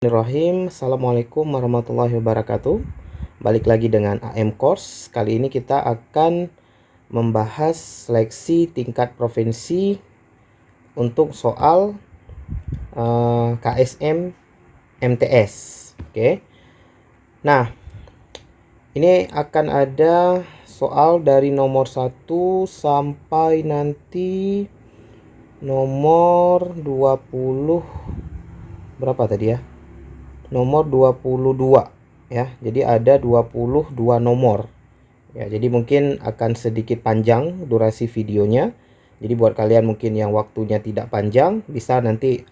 Bismillahirrahmanirrahim. Assalamualaikum warahmatullahi wabarakatuh. Balik lagi dengan AM Course. Kali ini kita akan membahas seleksi tingkat provinsi untuk soal KSM MTS. Oke. Nah, ini akan ada soal dari nomor 1 sampai nanti nomor 20 berapa tadi ya? Nomor 22 ya. Jadi ada 22 nomor. Ya, jadi mungkin akan sedikit panjang durasi videonya. Jadi buat kalian mungkin yang waktunya tidak panjang bisa nanti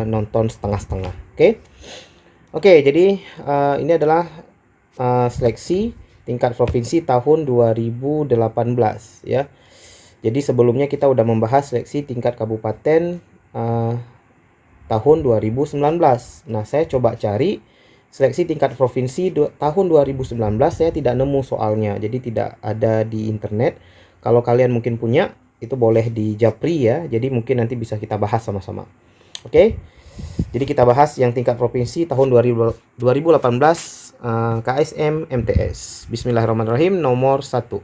nonton setengah-setengah. Oke, jadi ini adalah seleksi tingkat provinsi tahun 2018 ya. Jadi sebelumnya kita udah membahas seleksi tingkat kabupaten tahun 2019. Nah, saya coba cari seleksi tingkat provinsi tahun 2019, saya tidak nemu soalnya. Jadi tidak ada di internet. Kalau kalian mungkin punya, itu boleh di Japri ya. Jadi mungkin nanti bisa kita bahas sama-sama. Oke. Jadi kita bahas yang tingkat provinsi tahun 2018 KSM MTS. Bismillahirrahmanirrahim. Nomor 1.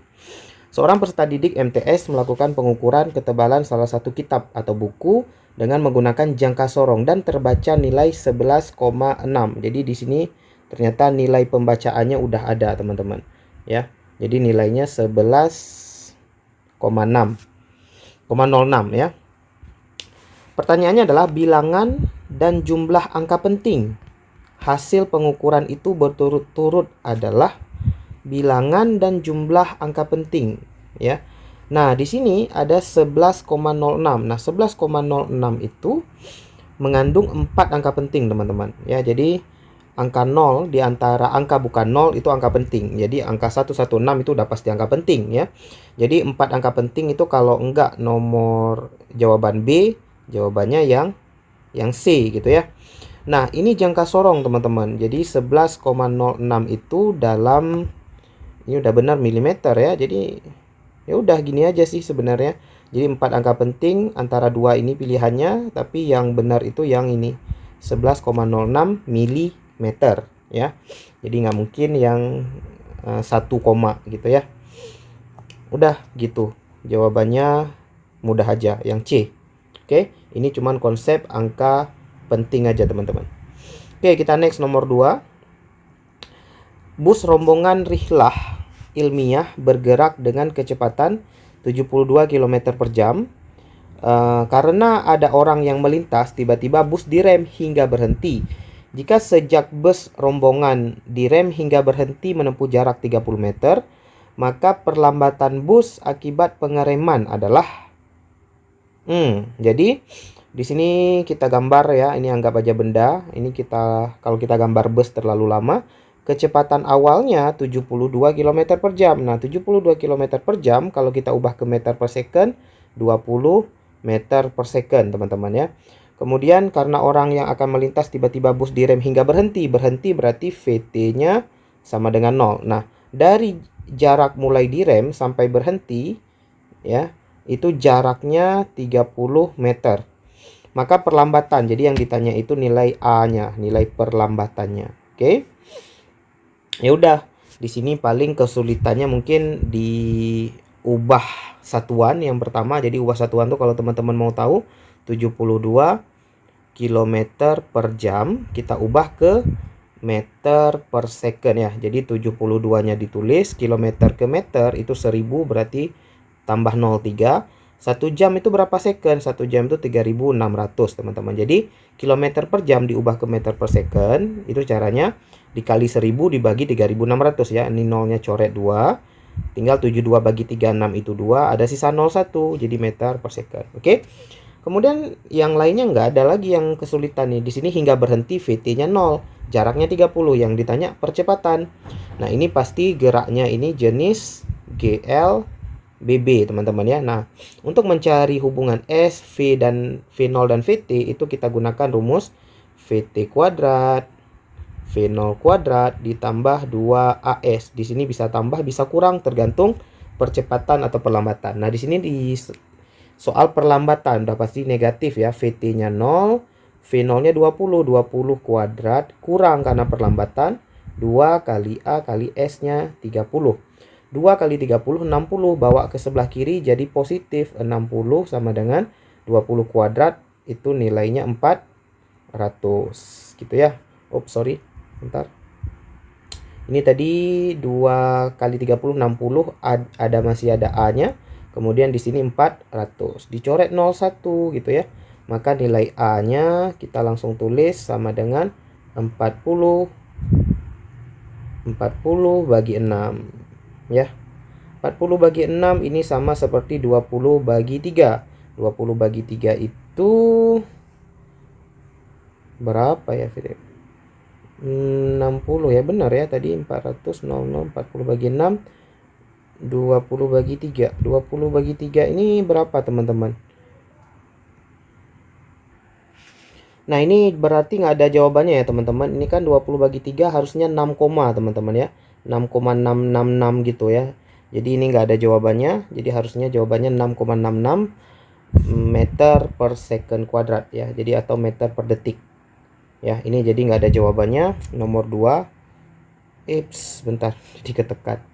Seorang peserta didik MTS melakukan pengukuran ketebalan salah satu kitab atau buku dengan menggunakan jangka sorong dan terbaca nilai 11,6. Jadi di sini ternyata nilai pembacaannya udah ada, teman-teman. Ya. Jadi nilainya 11,6,06 ya. Pertanyaannya adalah bilangan dan jumlah angka penting. Hasil pengukuran itu berturut-turut adalah bilangan dan jumlah angka penting ya. Nah, di sini ada 11,06. Nah, 11,06 itu mengandung 4 angka penting, teman-teman. Ya, jadi angka 0 di antara angka bukan 0 itu angka penting. Jadi angka 116 itu udah pasti angka penting ya. Jadi 4 angka penting itu kalau enggak nomor jawaban B, jawabannya yang C gitu ya. Nah, ini jangka sorong, teman-teman. Jadi 11,06 itu dalam, ini udah benar milimeter ya. Jadi ya udah gini aja sih sebenarnya. Jadi 4 angka penting antara 2 ini pilihannya, tapi yang benar itu yang ini 11,06 milimeter ya. Jadi nggak mungkin yang 1 koma gitu ya. Udah gitu. Jawabannya mudah aja, yang C. Oke, ini cuman konsep angka penting aja, teman-teman. Oke, kita next nomor 2. Bus rombongan rihlah ilmiah bergerak dengan kecepatan 72 km per jam. Karena ada orang yang melintas, tiba-tiba bus direm hingga berhenti. Jika sejak bus rombongan direm hingga berhenti menempuh jarak 30 meter, maka perlambatan bus akibat pengereman adalah jadi di sini kita gambar ya, ini anggap aja benda. Ini kalau kita gambar bus terlalu lama, kecepatan awalnya 72 km per jam. Nah, 72 km per jam kalau kita ubah ke meter per second, 20 meter per second, teman-teman ya. Kemudian karena orang yang akan melintas tiba-tiba bus direm hingga berhenti berarti VT-nya sama dengan 0. Nah, dari jarak mulai direm sampai berhenti ya, itu jaraknya 30 meter. Maka perlambatan, jadi yang ditanya itu nilai A-nya, nilai perlambatannya. Oke. Ya udah, di sini paling kesulitannya mungkin diubah satuan yang pertama. Jadi ubah satuan tuh kalau teman-teman mau tahu 72 km per jam kita ubah ke meter per second ya. Jadi 72-nya ditulis, kilometer ke meter itu 1000 berarti tambah 0,3. 1 jam itu berapa second? 1 jam itu 3600, teman-teman. Jadi kilometer per jam diubah ke meter per second. Itu caranya dikali 1000 dibagi 3600 ya. Ini nolnya coret 2. Tinggal 72 bagi 36 itu 2. Ada sisa 01. Jadi meter per second. Oke. Kemudian yang lainnya nggak ada lagi yang kesulitan nih. Di sini hingga berhenti VT-nya 0. Jaraknya 30. Yang ditanya percepatan. Nah, ini pasti geraknya ini jenis GL BB, teman-teman ya. Nah, untuk mencari hubungan S, V dan V0 dan VT itu kita gunakan rumus VT kuadrat V0 kuadrat ditambah 2AS. Di sini bisa tambah bisa kurang tergantung percepatan atau perlambatan. Nah, di sini di soal perlambatan udah pasti negatif ya. VT-nya 0, V0-nya 20. 20 kuadrat kurang karena perlambatan 2 kali A kali S-nya 30. 2 kali 30 60, bawa ke sebelah kiri jadi positif. 60 sama dengan 20 kuadrat, itu nilainya 400 gitu ya. Sorry, bentar. Ini tadi 2 kali 30 60, masih ada A-nya. Kemudian di sini 400. Dicoret 01 gitu ya. Maka nilai A-nya kita langsung tulis sama dengan 40 bagi 6 ya. 40 bagi 6 ini sama seperti 20 bagi 3. 20 bagi 3 itu berapa ya, Philip? 60 ya, benar ya tadi 400 00 40 bagi 6 20 bagi 3. 20 bagi 3 ini berapa teman-teman? Nah ini berarti nggak ada jawabannya ya teman-teman. Ini kan 20 bagi 3 harusnya 6, teman-teman ya, 6,666 gitu ya. Jadi ini nggak ada jawabannya. Jadi harusnya jawabannya 6,66 meter per second kuadrat ya. Jadi atau meter per detik ya. Ini jadi nggak ada jawabannya. Nomor 2. Bentar, jadi ketekan.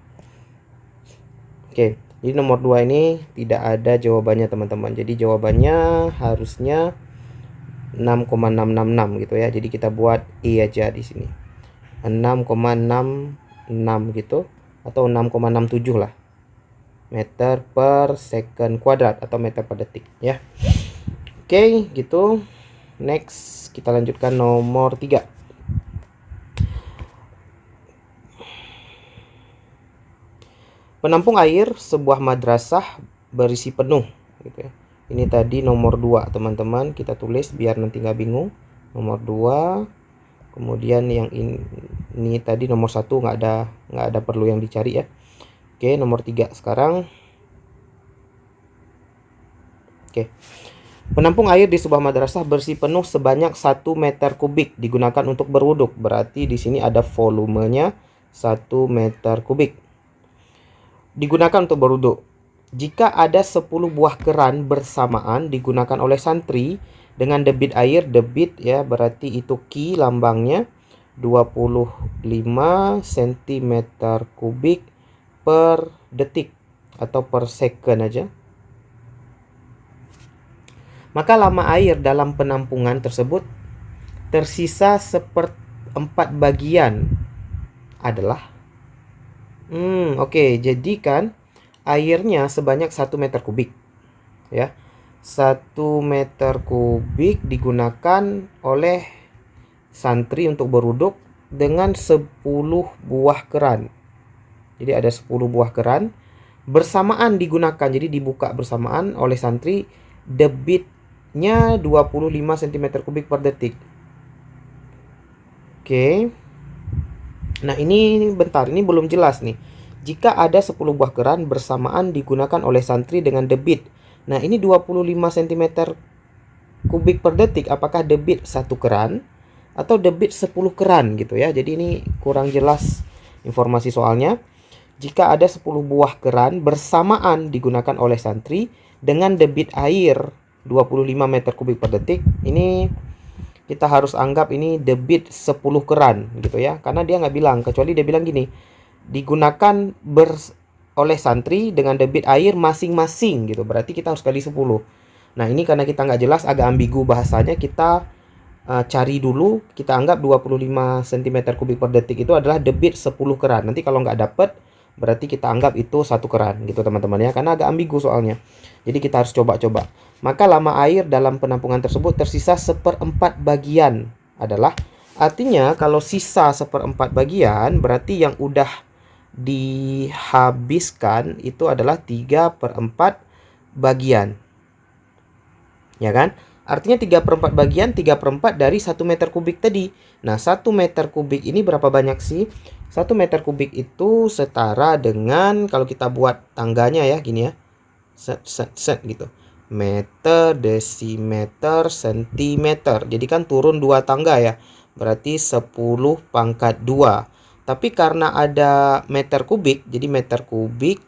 Oke, jadi nomor 2 ini tidak ada jawabannya teman-teman. Jadi jawabannya harusnya 6,666 gitu ya. Jadi kita buat E aja di sini. 6,66 gitu atau 6,67 lah. Meter per second kuadrat atau meter per detik ya. Oke, gitu. Next, kita lanjutkan nomor 3. Penampung air sebuah madrasah berisi penuh gitu ya. Ini tadi nomor 2 teman-teman, kita tulis biar nanti nggak bingung. Nomor 2. Kemudian yang ini tadi nomor 1 nggak ada perlu yang dicari ya. Oke, nomor 3 sekarang. Oke. Penampung air di sebuah madrasah bersih penuh sebanyak 1 meter kubik digunakan untuk berwuduk. Berarti di sini ada volumenya 1 meter kubik. Digunakan untuk berwuduk. Jika ada 10 buah keran bersamaan digunakan oleh santri dengan debit air, debit ya berarti itu Q lambangnya 25 cm kubik per detik atau per second aja. Maka lama air dalam penampungan tersebut tersisa 1/4 bagian adalah oke, jadi kan airnya sebanyak 1 meter kubik ya. 1 meter kubik digunakan oleh santri untuk berwuduk dengan 10 buah keran. Jadi ada 10 buah keran bersamaan digunakan, jadi dibuka bersamaan oleh santri. Debitnya 25 cm kubik per detik. Oke. Nah ini bentar, ini belum jelas nih. Jika ada 10 buah keran bersamaan digunakan oleh santri dengan debit. Nah ini 25 cm kubik per detik. Apakah debit 1 keran atau debit 10 keran gitu ya. Jadi ini kurang jelas informasi soalnya. Jika ada 10 buah keran bersamaan digunakan oleh santri dengan debit air 25 meter kubik per detik. Ini kita harus anggap ini debit 10 keran gitu ya. Karena dia nggak bilang, kecuali dia bilang gini, digunakan oleh santri dengan debit air masing-masing gitu. Berarti kita harus kali 10. Nah ini karena kita nggak jelas, agak ambigu bahasanya, kita cari dulu. Kita anggap 25 cm kubik per detik itu adalah debit 10 keran. Nanti kalau nggak dapet, berarti kita anggap itu 1 keran gitu teman-teman ya. Karena agak ambigu soalnya. Jadi kita harus coba-coba. Maka lama air dalam penampungan tersebut tersisa 1/4 bagian adalah, artinya kalau sisa 1/4 bagian berarti yang udah dihabiskan itu adalah 3/4 bagian. Ya kan? Artinya 3/4 bagian, 3/4 dari 1 meter kubik tadi. Nah 1 meter kubik ini berapa banyak sih? 1 meter kubik itu setara dengan, kalau kita buat tangganya ya gini ya, set gitu, meter, desimeter, sentimeter. Jadi kan turun 2 tangga ya, berarti 10 pangkat 2. Tapi karena ada meter kubik, jadi meter kubik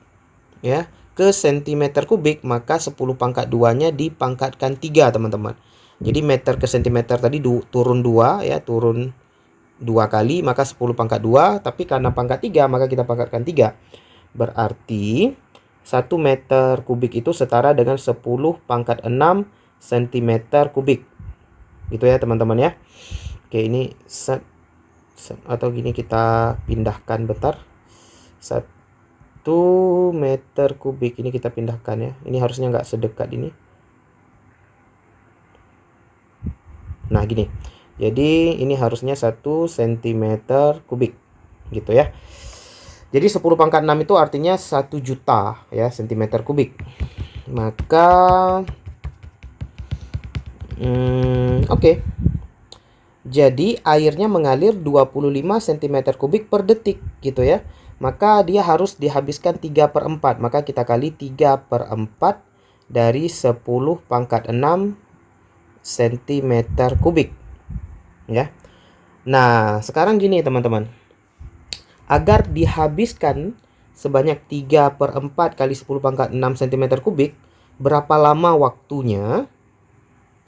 ya ke sentimeter kubik, maka 10 pangkat 2 nya dipangkatkan 3 teman-teman. Jadi meter ke sentimeter tadi turun 2 ya, turun 2 kali, maka 10 pangkat 2. Tapi karena pangkat 3, maka kita pangkatkan 3. Berarti 1 meter kubik itu setara dengan 10 pangkat 6 cm kubik. Gitu ya teman-teman ya. Oke, ini atau gini, kita pindahkan bentar. 1 meter kubik ini kita pindahkan ya. Ini harusnya nggak sedekat ini. Nah gini, jadi ini harusnya 1 cm kubik gitu ya. Jadi 10 pangkat 6 itu artinya 1 juta ya cm kubik. Maka oke. Jadi airnya mengalir 25 cm kubik per detik gitu ya. Maka dia harus dihabiskan 3/4. Maka kita kali 3/4 dari 10 pangkat 6 cm kubik ya. Nah sekarang gini teman-teman, agar dihabiskan sebanyak 3/4 kali 10 pangkat 6 cm kubik, berapa lama waktunya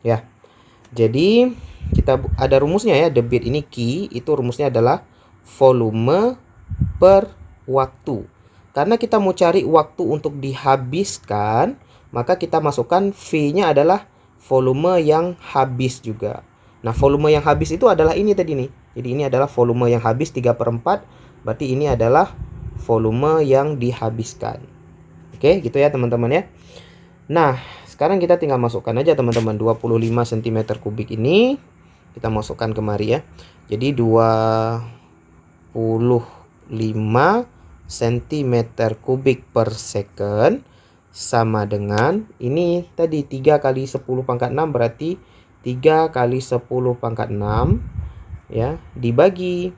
ya. Jadi kita ada rumusnya ya, debit ini Q, itu rumusnya adalah volume per waktu. Karena kita mau cari waktu untuk dihabiskan, maka kita masukkan V-nya adalah volume yang habis juga. Nah, volume yang habis itu adalah ini tadi nih. Jadi ini adalah volume yang habis 3/4. Berarti ini adalah volume yang dihabiskan. Oke, gitu ya teman-teman ya. Nah, sekarang kita tinggal masukkan aja teman-teman 25 cm kubik ini. Kita masukkan kemari ya. Jadi 25 cm kubik per second sama dengan ini tadi 3 kali 10 pangkat 6, berarti 3 kali 10 pangkat 6 ya, dibagi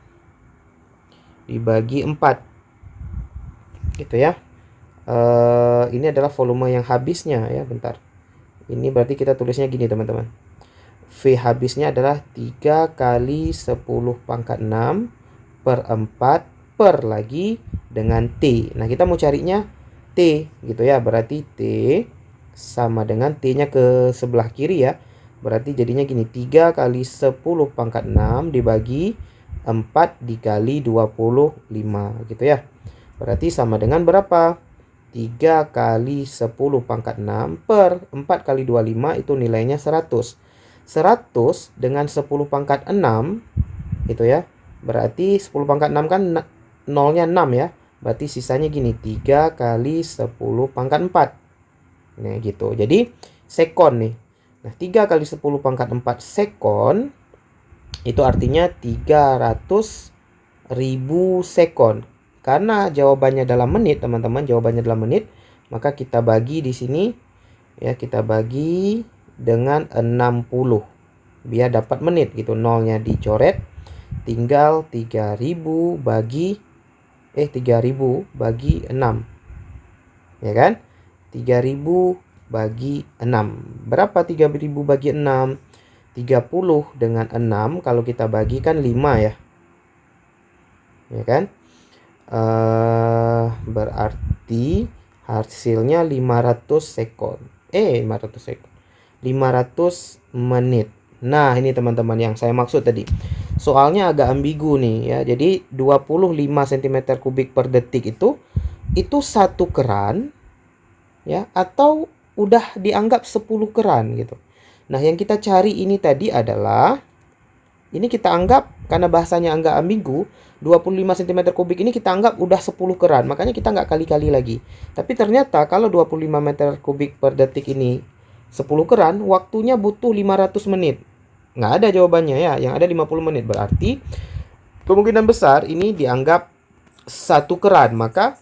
4 gitu ya. Ini adalah volume yang habisnya ya, bentar. Ini berarti kita tulisnya gini teman-teman. V habisnya adalah 3 kali 10 pangkat 6 per 4 per lagi dengan T. Nah kita mau carinya T gitu ya. Berarti T sama dengan T-nya ke sebelah kiri ya. Berarti jadinya gini, 3 kali 10 pangkat 6 dibagi 4 dikali 25 gitu ya. Berarti sama dengan berapa? 3 kali 10 pangkat 6 per 4 kali 25 itu nilainya 100. 100 dengan 10 pangkat 6 gitu ya. Berarti 10 pangkat 6 kan nolnya 6 ya. Berarti sisanya gini, 3 kali 10 pangkat 4. Nah gitu. Jadi sekon nih. Nah 3 kali 10 pangkat 4 sekon itu artinya 300.000 sekon. Karena jawabannya dalam menit teman-teman, jawabannya dalam menit, maka kita bagi di sini ya, kita bagi dengan 60 biar dapat menit gitu. Nolnya dicoret, tinggal 3000 bagi 6 ya kan. 3000 bagi 6, berapa 3000 bagi 6? 30 dengan 6 kalau kita bagikan 5 ya kan. Berarti hasilnya 500 sekon. 500 menit. Nah ini teman-teman yang saya maksud tadi. Soalnya agak ambigu nih ya. Jadi 25 cm kubik per detik itu satu keran ya, atau udah dianggap 10 keran gitu. Nah yang kita cari ini tadi adalah, ini kita anggap karena bahasanya agak ambigu, 25 cm kubik ini kita anggap udah 10 keran. Makanya kita nggak kali-kali lagi. Tapi ternyata kalau 25 meter kubik per detik ini 10 keran, waktunya butuh 500 menit. Nggak ada jawabannya ya, yang ada 50 menit. Berarti kemungkinan besar ini dianggap satu keran. Maka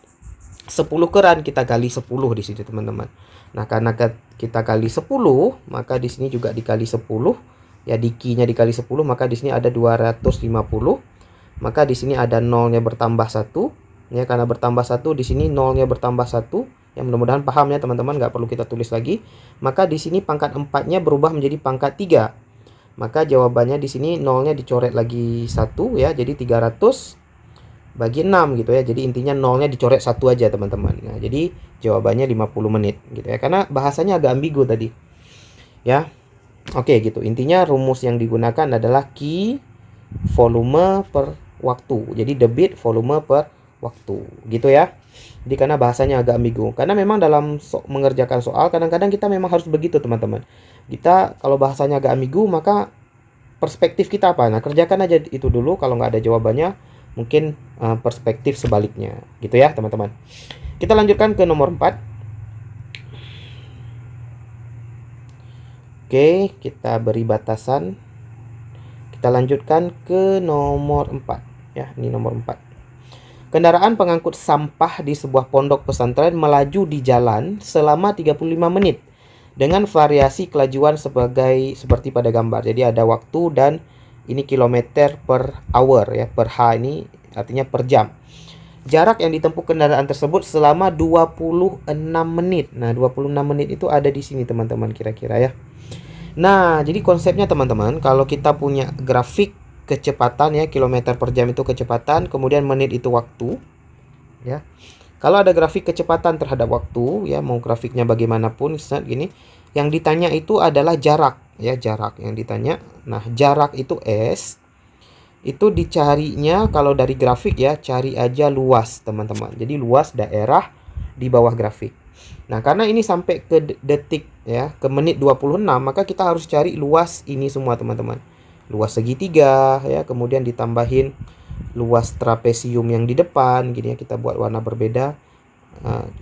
10 keran kita kali 10 di sini teman-teman. Nah karena kita kali 10, maka di sini juga dikali 10. Ya di Q-nya dikali 10, maka di sini ada 250. Maka di sini ada nolnya bertambah 1. Ya karena bertambah 1, di sini nolnya bertambah 1. Ya mudah-mudahan paham ya teman-teman, nggak perlu kita tulis lagi. Maka di sini pangkat 4-nya berubah menjadi pangkat 3. Maka jawabannya di sini nolnya dicoret lagi 1 ya, jadi 300 bagi 6 gitu ya. Jadi intinya nolnya dicoret 1 aja teman-teman. Nah, jadi jawabannya 50 menit gitu ya. Karena bahasanya agak ambigu tadi. Ya. Oke gitu. Intinya rumus yang digunakan adalah Q volume per waktu. Jadi debit volume per waktu. Gitu ya. Jadi karena bahasanya agak ambigu. Karena memang dalam mengerjakan soal kadang-kadang kita memang harus begitu teman-teman. Kita kalau bahasanya agak ambigu maka perspektif kita apa? Nah kerjakan aja itu dulu. Kalau nggak ada jawabannya mungkin perspektif sebaliknya. Gitu ya teman-teman. Kita lanjutkan ke nomor 4. Oke, kita beri batasan. Kita lanjutkan ke nomor 4 ya, ini nomor 4. Kendaraan pengangkut sampah di sebuah pondok pesantren melaju di jalan selama 35 menit dengan variasi kelajuan seperti pada gambar. Jadi ada waktu dan ini kilometer per hour ya, per H ini artinya per jam. Jarak yang ditempuh kendaraan tersebut selama 26 menit. Nah, 26 menit itu ada di sini teman-teman kira-kira ya. Nah, jadi konsepnya teman-teman, kalau kita punya grafik kecepatan ya, kilometer per jam itu kecepatan, kemudian menit itu waktu, ya. Kalau ada grafik kecepatan terhadap waktu, ya, mau grafiknya bagaimanapun, gini, yang ditanya itu adalah jarak, ya, jarak yang ditanya. Nah, jarak itu S, itu dicarinya kalau dari grafik ya, cari aja luas, teman-teman. Jadi luas daerah di bawah grafik. Nah, karena ini sampai ke detik ya, ke menit 26, maka kita harus cari luas ini semua, teman-teman. Luas segitiga ya, kemudian ditambahin luas trapesium yang di depan, gini ya, kita buat warna berbeda.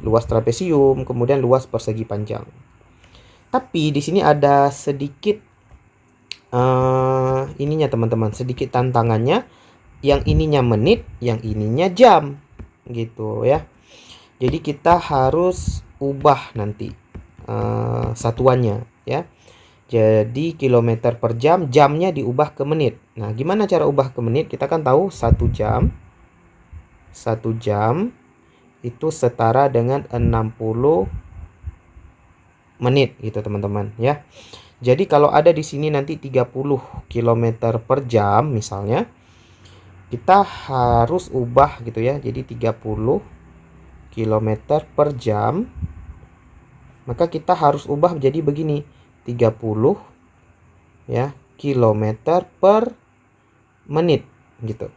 Luas trapesium, kemudian luas persegi panjang. Tapi di sini ada sedikit ininya, teman-teman, sedikit tantangannya. Yang ininya menit, yang ininya jam. Gitu ya. Jadi kita harus ubah nanti satuannya ya. Jadi kilometer per jam, jamnya diubah ke menit. Nah, gimana cara ubah ke menit? Kita kan tahu 1 jam itu setara dengan 60 menit gitu, teman-teman ya. Jadi kalau ada di sini nanti 30 km per jam misalnya, kita harus ubah gitu ya. Jadi 30 km per jam, maka kita harus ubah menjadi begini, 30 ya kilometer per menit gitu.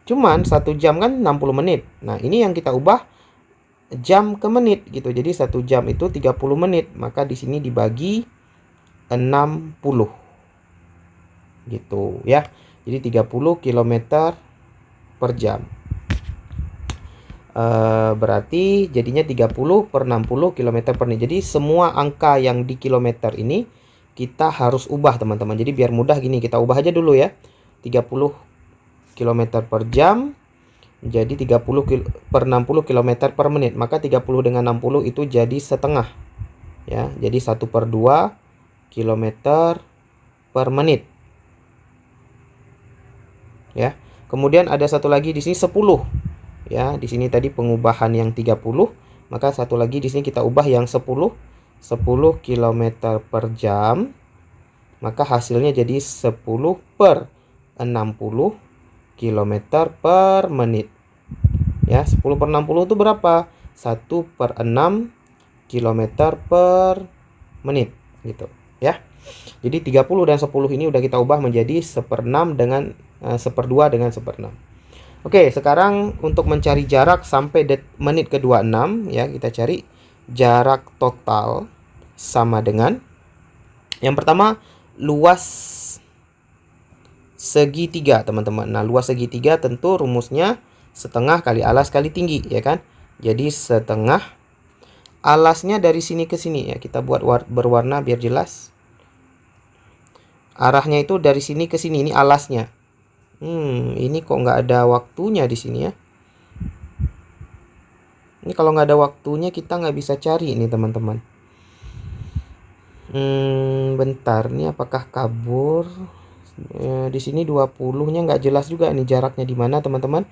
Cuman 1 jam kan 60 menit. Nah, ini yang kita ubah jam ke menit gitu. Jadi 1 jam itu 30 menit, maka di sini dibagi 60 gitu ya. Jadi 30 km per jam. Berarti jadinya 30 per 60 km per menit. Jadi semua angka yang di kilometer ini kita harus ubah, teman-teman. Jadi biar mudah gini, kita ubah aja dulu ya. 30 km per jam jadi 30 per 60 km per menit. Maka 30 dengan 60 itu jadi setengah ya. Jadi 1/2 km per menit ya. Kemudian ada satu lagi di sini 10 ya. Di sini tadi pengubahan yang 30, maka satu lagi di sini kita ubah yang 10 km per jam, maka hasilnya jadi 10 per 60 km per menit ya. 10 per 60 itu berapa? 1/6 km per menit gitu ya. Jadi 30 dan 10 ini udah kita ubah menjadi 1/6 dengan 1/2 dengan 1/6. Oke, sekarang untuk mencari jarak sampai menit ke-26 ya, kita cari jarak total sama dengan yang pertama luas segitiga, teman-teman. Nah, luas segitiga tentu rumusnya setengah kali alas kali tinggi ya kan. Jadi setengah alasnya dari sini ke sini ya, kita buat berwarna biar jelas. Arahnya itu dari sini ke sini, ini alasnya. Ini kok nggak ada waktunya di sini ya. Ini kalau nggak ada waktunya kita nggak bisa cari ini, teman-teman. Bentar, ini apakah kabur? Di sini 20-nya nggak jelas juga nih jaraknya di mana, teman-teman.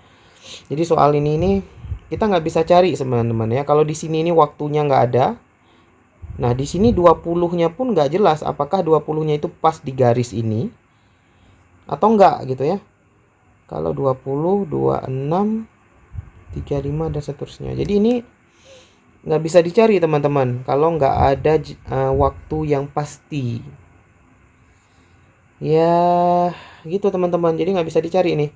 Jadi soal ini kita nggak bisa cari, teman-teman ya. Kalau di sini ini waktunya nggak ada. Nah, di sini 20-nya pun nggak jelas apakah 20-nya itu pas di garis ini atau enggak gitu ya. Kalau 20, 26, 35 dan seterusnya. Jadi ini nggak bisa dicari, teman-teman, kalau nggak ada waktu yang pasti. Ya, gitu teman-teman. Jadi nggak bisa dicari nih.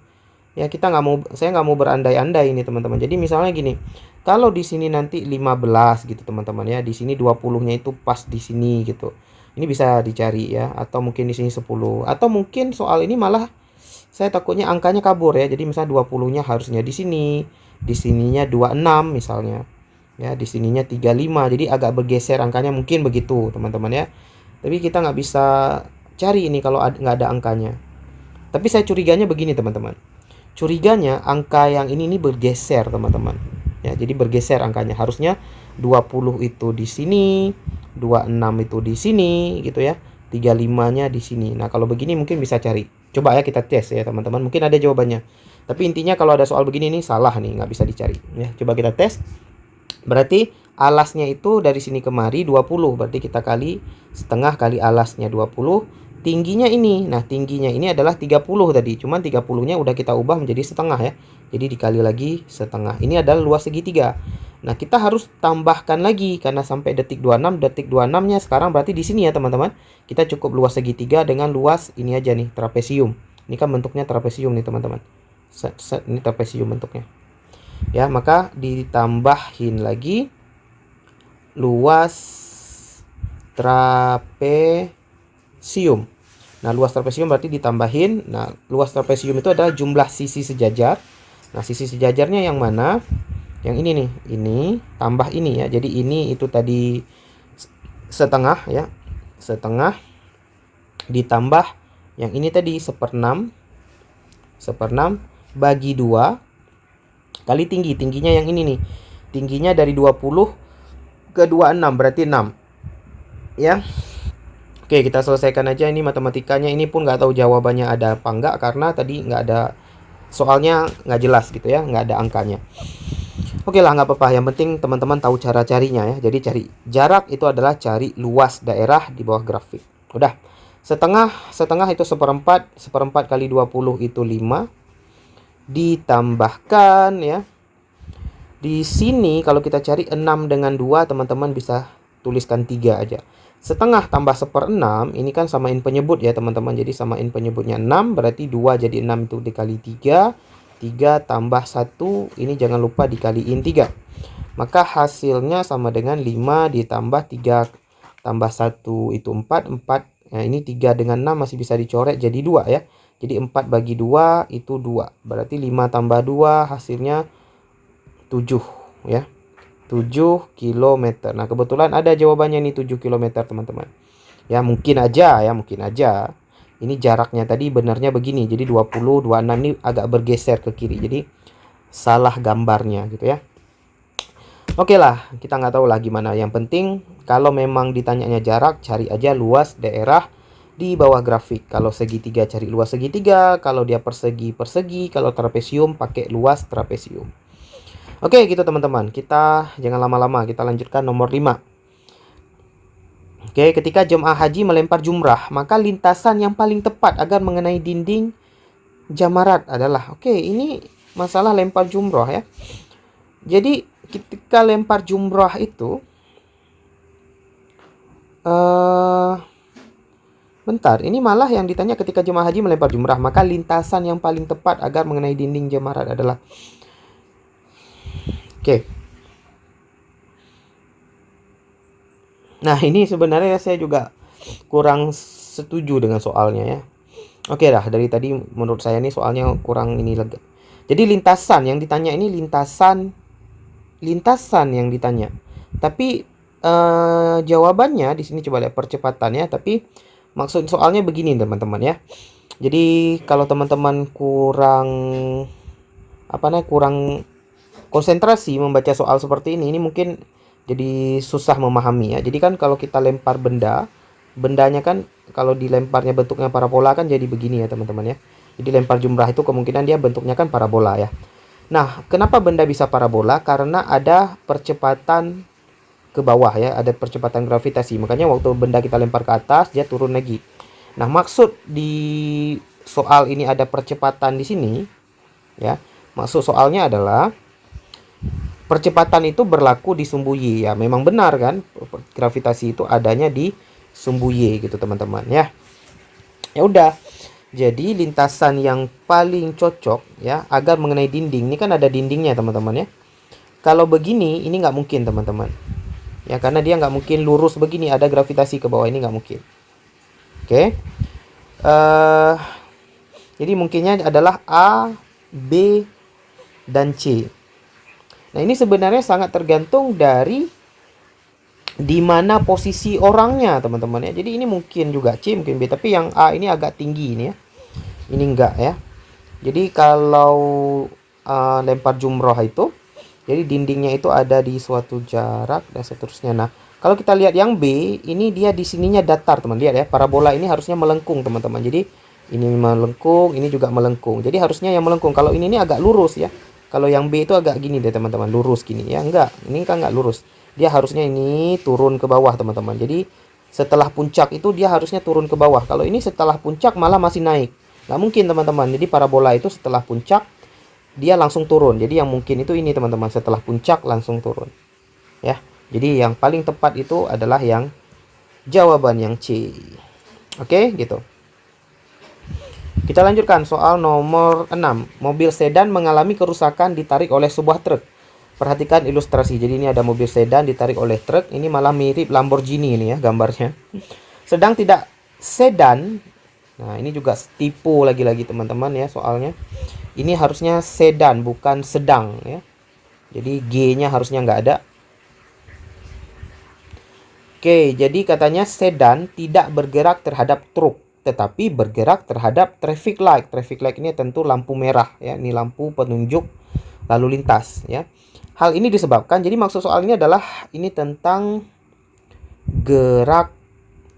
Ya saya nggak mau berandai-andai ini teman-teman. Jadi misalnya gini, kalau di sini nanti 15 gitu teman-teman ya, di sini 20-nya itu pas di sini gitu. Ini bisa dicari ya, atau mungkin di sini 10. Atau mungkin soal ini malah saya takutnya angkanya kabur ya. Jadi misalnya 20-nya harusnya di sininya 26 misalnya. Ya, di sininya 35. Jadi agak bergeser angkanya mungkin begitu teman-teman ya. Tapi kita nggak bisa cari ini kalau nggak ada angkanya. Tapi saya curiganya begini teman-teman. Curiganya angka yang ini bergeser teman-teman. Ya, jadi bergeser angkanya. Harusnya 20 itu di sini, 26 itu di sini gitu ya. 35-nya di sini. Nah, kalau begini mungkin bisa cari. Coba ya kita tes ya teman-teman. Mungkin ada jawabannya. Tapi intinya kalau ada soal begini nih salah nih, nggak bisa dicari. Ya, coba kita tes. Berarti alasnya itu dari sini kemari 20. Berarti kita kali setengah kali alasnya 20. Tingginya ini. Nah, tingginya ini adalah 30 tadi. Cuman 30-nya udah kita ubah menjadi setengah ya. Jadi dikali lagi setengah. Ini adalah luas segitiga. Nah, kita harus tambahkan lagi karena sampai detik 26. Detik 26-nya sekarang berarti di sini ya, teman-teman. Kita cukup luas segitiga dengan luas ini aja nih, trapesium. Ini kan bentuknya trapesium nih, teman-teman. Ini trapesium bentuknya. Ya, maka ditambahin lagi luas trapesium. Nah, luas trapesium berarti ditambahin. Nah, luas trapesium itu adalah jumlah sisi sejajar. Nah, sisi sejajarnya yang mana? Yang ini nih. Ini tambah ini ya. Jadi ini itu tadi setengah ya. Setengah ditambah yang ini tadi 1/6. 1/6 bagi 2 kali tinggi. Tingginya yang ini nih. Tingginya dari 20 ke 26 berarti 6. Ya. Oke, kita selesaikan aja ini matematikanya. Ini pun nggak tahu jawabannya ada apa nggak karena tadi nggak ada soalnya, nggak jelas gitu ya, nggak ada angkanya. Oke lah, nggak apa-apa. Yang penting teman-teman tahu cara carinya ya. Jadi cari jarak itu adalah cari luas daerah di bawah grafik. Udah. Setengah itu 1/4. 1/4 kali 20 itu 5. Ditambahkan ya. Di sini kalau kita cari 6 dengan 2, teman-teman bisa tuliskan 3 aja. Setengah tambah 1/6, ini kan samain penyebut ya teman-teman. Jadi samain penyebutnya 6, berarti 2 jadi 6 itu dikali 3. 3 tambah 1, ini jangan lupa dikaliin 3. Maka hasilnya sama dengan 5 ditambah 3 tambah 1 itu 4. 4, nah ini 3 dengan 6 masih bisa dicoret jadi 2 ya. Jadi 4 bagi 2 itu 2. Berarti 5 tambah 2 hasilnya 7 ya. 7 km. Nah, kebetulan ada jawabannya nih 7 km, teman-teman. Ya, mungkin aja ya, mungkin aja. Ini jaraknya tadi benarnya begini. Jadi 20, 26 ini agak bergeser ke kiri. Jadi salah gambarnya gitu ya. Oke lah, kita nggak tahu lah gimana. Yang penting kalau memang ditanyanya jarak, cari aja luas daerah di bawah grafik. Kalau segitiga cari luas segitiga, kalau dia persegi persegi, kalau trapesium pakai luas trapesium. Oke gitu teman-teman, kita jangan lama-lama, kita lanjutkan nomor 5. Oke, ketika jemaah haji melempar jumrah, maka lintasan yang paling tepat agar mengenai dinding jamarat adalah, oke, ini masalah lempar jumrah ya. Jadi ketika lempar jumrah itu bentar, ini malah yang ditanya ketika jemaah haji melempar jumrah, maka lintasan yang paling tepat agar mengenai dinding jamarat adalah, oke. Nah, ini sebenarnya saya juga kurang setuju dengan soalnya ya. Oke lah, dari tadi menurut saya ini soalnya kurang ini lega. Jadi lintasan yang ditanya ini lintasan yang ditanya. Tapi jawabannya di sini coba lihat percepatannya, tapi maksud soalnya begini teman-teman ya. Jadi kalau teman-teman kurang kurang konsentrasi membaca soal seperti ini mungkin jadi susah memahami ya. Jadi kan kalau kita lempar bendanya kan kalau dilemparnya bentuknya parabola kan jadi begini ya teman-teman ya. Jadi lempar jumrah itu kemungkinan dia bentuknya kan parabola ya. Nah, kenapa benda bisa parabola? Karena ada percepatan ke bawah ya, ada percepatan gravitasi. Makanya waktu benda kita lempar ke atas, dia turun lagi. Nah, maksud di soal ini ada percepatan di sini ya. Maksud soalnya adalah percepatan itu berlaku di sumbu Y ya. Memang benar kan, gravitasi itu adanya di sumbu Y gitu teman-teman ya. Ya udah. Jadi lintasan yang paling cocok ya agar mengenai dinding. Ini kan ada dindingnya teman-teman ya. Kalau begini ini nggak mungkin teman-teman. Ya karena dia nggak mungkin lurus begini, ada gravitasi ke bawah, ini nggak mungkin. Oke. eh jadi mungkinnya adalah A, B, dan C. Nah ini sebenarnya sangat tergantung dari di mana posisi orangnya teman-teman ya. Jadi ini mungkin juga C, mungkin B, tapi yang A ini agak tinggi ini ya. Ini enggak ya. Jadi kalau lempar jumroh itu, jadi dindingnya itu ada di suatu jarak dan seterusnya. Nah, kalau kita lihat yang B, ini dia di sininya datar, teman. Lihat ya, parabola ini harusnya melengkung, teman-teman. Jadi ini melengkung, ini juga melengkung. Jadi harusnya yang melengkung. Kalau ini agak lurus ya. Kalau yang B itu agak gini deh, teman-teman, lurus gini ya. Enggak, ini kan enggak lurus. Dia harusnya ini turun ke bawah, teman-teman. Jadi setelah puncak itu dia harusnya turun ke bawah. Kalau ini setelah puncak malah masih naik. Nggak mungkin teman-teman. Jadi parabola itu setelah puncak dia langsung turun. Jadi yang mungkin itu ini teman-teman, setelah puncak langsung turun. Ya. Jadi yang paling tepat itu adalah yang jawaban yang C. Oke, gitu. Kita lanjutkan soal nomor 6. Mobil sedan mengalami kerusakan ditarik oleh sebuah truk. Perhatikan ilustrasi. Jadi ini ada mobil sedan ditarik oleh truk. Ini malah mirip Lamborghini ini ya gambarnya. Sedang tidak sedan. Nah, ini juga tipu lagi-lagi teman-teman ya soalnya. Ini harusnya sedan bukan sedang ya. Jadi G-nya harusnya nggak ada. Oke, jadi katanya sedan tidak bergerak terhadap truk, tetapi bergerak terhadap traffic light. Traffic light ini tentu lampu merah ya. Ini lampu penunjuk lalu lintas ya. Hal ini disebabkan, jadi maksud soal ini adalah ini tentang gerak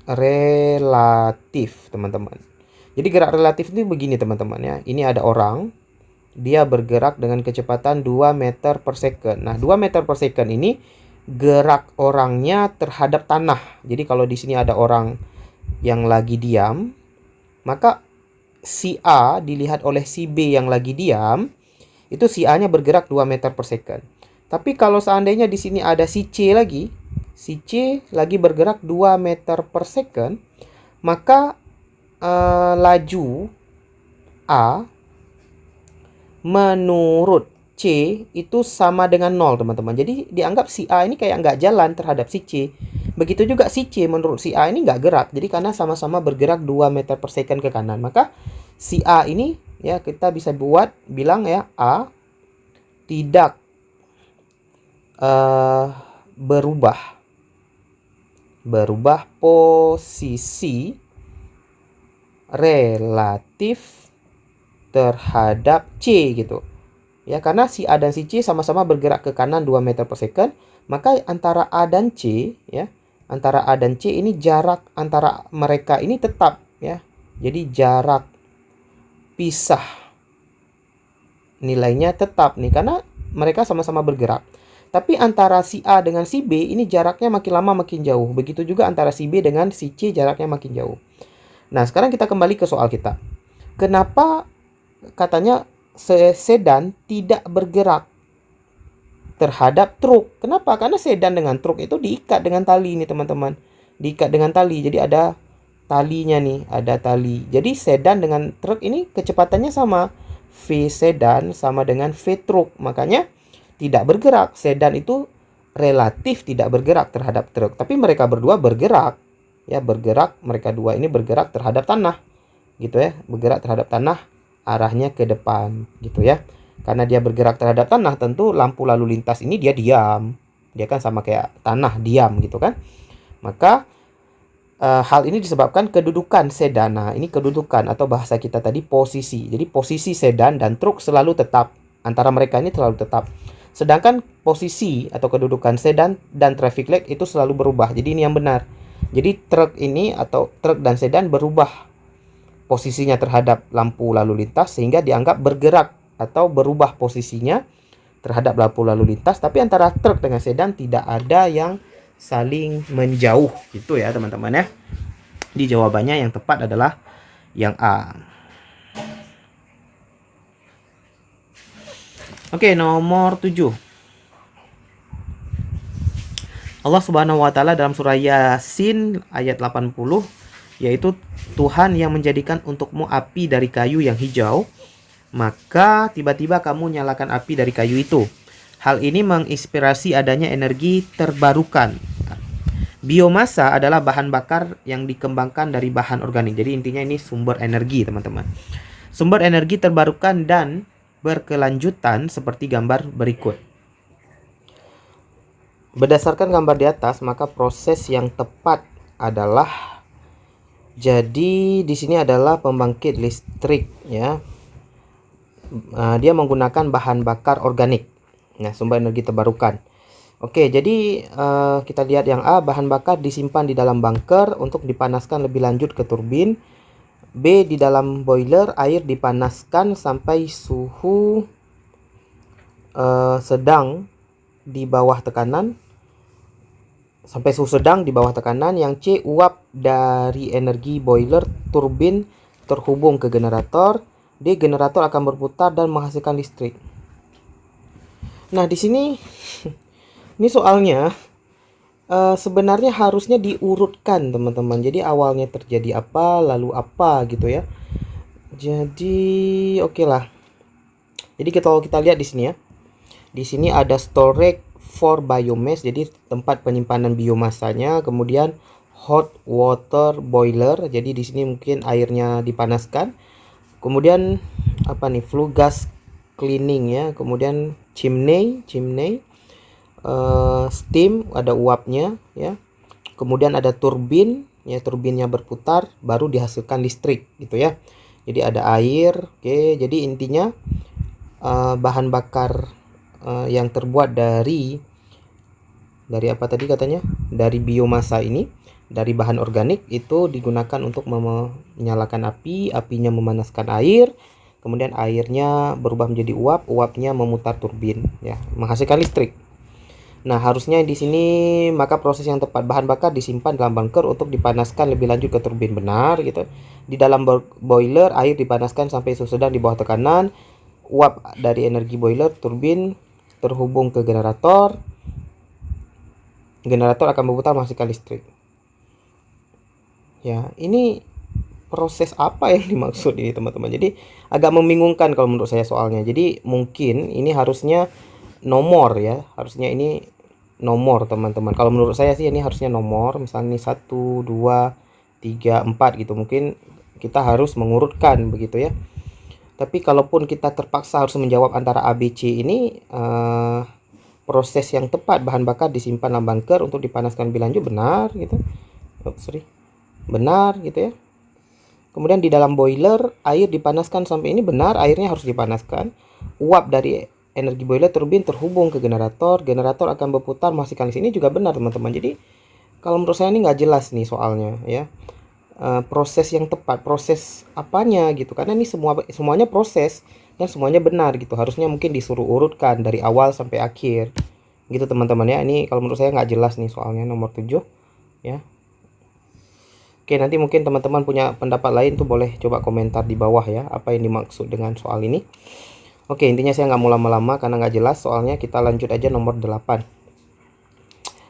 relatif, teman-teman. Jadi gerak relatif ini begini teman-teman ya. Ini ada orang, dia bergerak dengan kecepatan 2 meter per second. Nah 2 meter per second ini gerak orangnya terhadap tanah. Jadi kalau di sini ada orang yang lagi diam, maka si A dilihat oleh si B yang lagi diam, itu si A nya bergerak 2 meter per second. Tapi kalau seandainya di sini ada si C lagi, si C lagi bergerak 2 meter per second, maka laju A menurut C itu sama dengan 0 teman-teman. Jadi dianggap si A ini kayak nggak jalan terhadap si C. Begitu juga si C menurut si A ini nggak gerak. Jadi karena sama-sama bergerak 2 meter per second ke kanan. Maka si A ini ya kita bisa bilang ya A tidak berubah posisi relatif terhadap C gitu. Ya, karena si A dan si C sama-sama bergerak ke kanan 2 meter per second, maka antara A dan C ya, antara A dan C ini jarak antara mereka ini tetap ya. Jadi jarak pisah nilainya tetap nih karena mereka sama-sama bergerak. Tapi antara si A dengan si B ini jaraknya makin lama makin jauh. Begitu juga antara si B dengan si C jaraknya makin jauh. Nah, sekarang kita kembali ke soal kita. Kenapa katanya sedan tidak bergerak terhadap truk? Kenapa? Karena sedan dengan truk itu diikat dengan tali nih teman-teman. Diikat dengan tali. Jadi ada talinya nih, ada tali. Jadi sedan dengan truk ini kecepatannya sama. V sedan sama dengan V truk. Makanya tidak bergerak. Sedan itu relatif tidak bergerak terhadap truk. Tapi mereka berdua bergerak. Ya, bergerak, mereka dua ini bergerak terhadap tanah gitu ya, bergerak terhadap tanah, arahnya ke depan gitu ya. Karena dia bergerak terhadap tanah, tentu lampu lalu lintas ini dia diam, dia kan sama kayak tanah diam gitu kan. Maka hal ini disebabkan kedudukan sedan. Nah ini kedudukan atau bahasa kita tadi posisi. Jadi posisi sedan dan truk selalu tetap, antara mereka ini selalu tetap. Sedangkan posisi atau kedudukan sedan dan traffic light itu selalu berubah. Jadi ini yang benar. Jadi truk ini atau truk dan sedan berubah posisinya terhadap lampu lalu lintas sehingga dianggap bergerak atau berubah posisinya terhadap lampu lalu lintas. Tapi antara truk dengan sedan tidak ada yang saling menjauh gitu ya teman-teman ya. Di jawabannya yang tepat adalah yang A. Oke, nomor 7. Allah Subhanahu wa taala dalam surah Yasin ayat 80 yaitu Tuhan yang menjadikan untukmu api dari kayu yang hijau, maka tiba-tiba kamu nyalakan api dari kayu itu. Hal ini menginspirasi adanya energi terbarukan. Biomasa adalah bahan bakar yang dikembangkan dari bahan organik. Jadi intinya ini sumber energi, teman-teman. Sumber energi terbarukan dan berkelanjutan seperti gambar berikut. Berdasarkan gambar di atas, maka proses yang tepat adalah, jadi di sini adalah pembangkit listrik ya. Dia menggunakan bahan bakar organik. Nah, sumber energi terbarukan. Oke, jadi kita lihat yang A, bahan bakar disimpan di dalam bunker untuk dipanaskan lebih lanjut ke turbin. B, di dalam boiler air dipanaskan sampai suhu sedang di bawah tekanan. Sampai suhu sedang di bawah tekanan. Yang C, uap dari energi boiler turbin terhubung ke generator. D, generator akan berputar dan menghasilkan listrik. Nah, di sini ini soalnya sebenarnya harusnya diurutkan, teman-teman. Jadi awalnya terjadi apa, lalu apa gitu ya. Jadi oke lah. Jadi kalau kita lihat di sini ya. Di sini ada storage for biomass, jadi tempat penyimpanan biomasanya. Kemudian hot water boiler, jadi di sini mungkin airnya dipanaskan. Kemudian apa nih, flue gas cleaning ya. Kemudian chimney, steam, ada uapnya ya. Kemudian ada turbin ya, turbinnya berputar baru dihasilkan listrik gitu ya. Jadi ada air. Oke, jadi intinya bahan bakar yang terbuat dari apa tadi katanya, dari biomasa ini, dari bahan organik itu digunakan untuk menyalakan api, apinya memanaskan air, kemudian airnya berubah menjadi uap, uapnya memutar turbin ya, menghasilkan listrik. Nah, harusnya di sini maka proses yang tepat, bahan bakar disimpan dalam bunker untuk dipanaskan lebih lanjut ke turbin, benar gitu. Di dalam boiler air dipanaskan sampai suhu sedang di bawah tekanan. Uap dari energi boiler turbin terhubung ke generator. Generator akan berputar menghasilkan listrik. Ya, ini proses apa yang dimaksud ini, teman-teman? Jadi agak membingungkan kalau menurut saya soalnya. Jadi mungkin ini harusnya nomor ya, harusnya ini nomor, teman-teman. Kalau menurut saya sih ini harusnya nomor, misalnya ini 1 2 3 4 gitu. Mungkin kita harus mengurutkan begitu ya. Tapi kalaupun kita terpaksa harus menjawab antara A, B, C ini, proses yang tepat, bahan bakar disimpan dalam bunker untuk dipanaskan lebih lanjut, benar gitu. Benar gitu ya. Kemudian di dalam boiler air dipanaskan sampai ini, benar, airnya harus dipanaskan. Uap dari energi boiler turbin terhubung ke generator, generator akan berputar menghasilkan listrik, ini juga benar, teman-teman. Jadi kalau menurut saya ini nggak jelas nih soalnya ya. Proses yang tepat, proses apanya gitu, karena ini semuanya proses dan semuanya benar gitu. Harusnya mungkin disuruh urutkan dari awal sampai akhir gitu, teman-teman ya. Ini kalau menurut saya nggak jelas nih soalnya nomor 7 ya. Oke, nanti mungkin teman-teman punya pendapat lain tuh boleh coba komentar di bawah ya, apa yang dimaksud dengan soal ini. Oke, intinya saya nggak mau lama-lama karena nggak jelas soalnya. Kita lanjut aja nomor 8.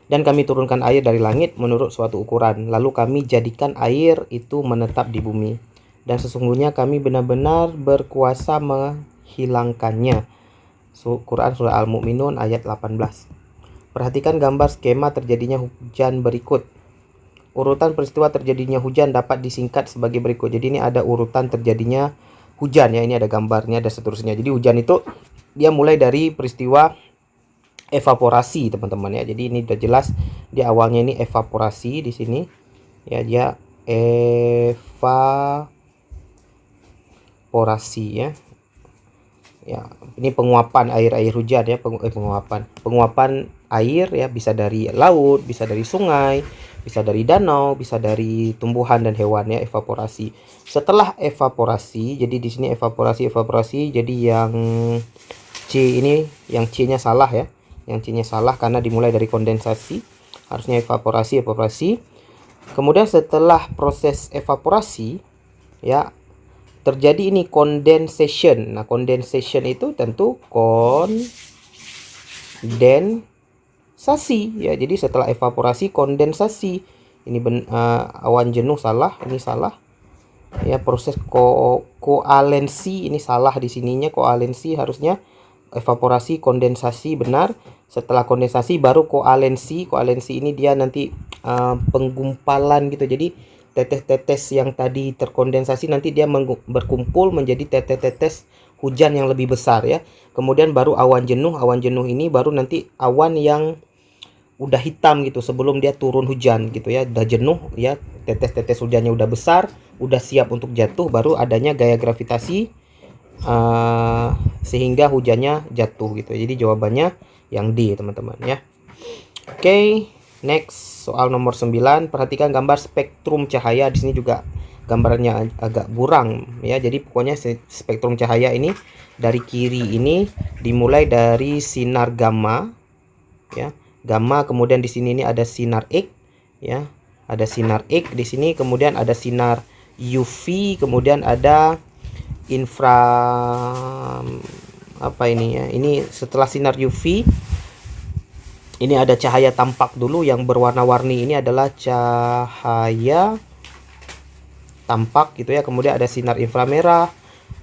Dan kami turunkan air dari langit menurut suatu ukuran, lalu kami jadikan air itu menetap di bumi. Dan sesungguhnya kami benar-benar berkuasa menghilangkannya. Quran Surah Al-Mu'minun ayat 18. Perhatikan gambar skema terjadinya hujan berikut. Urutan peristiwa terjadinya hujan dapat disingkat sebagai berikut. Jadi ini ada urutan terjadinya hujan ya, ini ada gambarnya dan seterusnya. Jadi hujan itu dia mulai dari peristiwa evaporasi, teman-teman ya. Jadi ini udah jelas di awalnya ini evaporasi di sini. Ya, dia evaporasi ya. Ya, ini penguapan air hujan ya, penguapan air ya, bisa dari laut, bisa dari sungai, bisa dari danau, bisa dari tumbuhan dan hewan ya, evaporasi. Setelah evaporasi, jadi di sini evaporasi. Jadi yang C ini, yang C-nya salah ya. Yang C-nya salah karena dimulai dari kondensasi. Harusnya evaporasi. Kemudian setelah proses evaporasi ya, terjadi ini condensation. Nah, condensation itu tentu kondensasi ya. Jadi setelah evaporasi kondensasi. Ini awan jenuh salah, ini salah. Ya, proses koalensi ini salah di sininya, koalensi harusnya evaporasi, kondensasi benar. Setelah kondensasi baru koalensi. Koalensi ini dia nanti penggumpalan gitu. Jadi tetes-tetes yang tadi terkondensasi nanti dia berkumpul menjadi tetes-tetes hujan yang lebih besar ya. Kemudian baru awan jenuh. Awan jenuh ini baru nanti awan yang udah hitam gitu sebelum dia turun hujan gitu ya, udah jenuh ya, tetes-tetes hujannya udah besar, udah siap untuk jatuh, baru adanya gaya gravitasi sehingga hujannya jatuh gitu. Jadi jawabannya yang D teman-teman ya. Oke, next soal nomor 9. Perhatikan gambar spektrum cahaya. Di sini juga gambarnya agak buram ya. Jadi pokoknya spektrum cahaya ini dari kiri ini dimulai dari sinar gamma ya. Gamma, kemudian di sini ini ada sinar X ya. Ada sinar X di sini, kemudian ada sinar UV, kemudian ada infra apa ini ya. Ini setelah sinar UV ini ada cahaya tampak dulu yang berwarna-warni, ini adalah cahaya tampak gitu ya. Kemudian ada sinar inframerah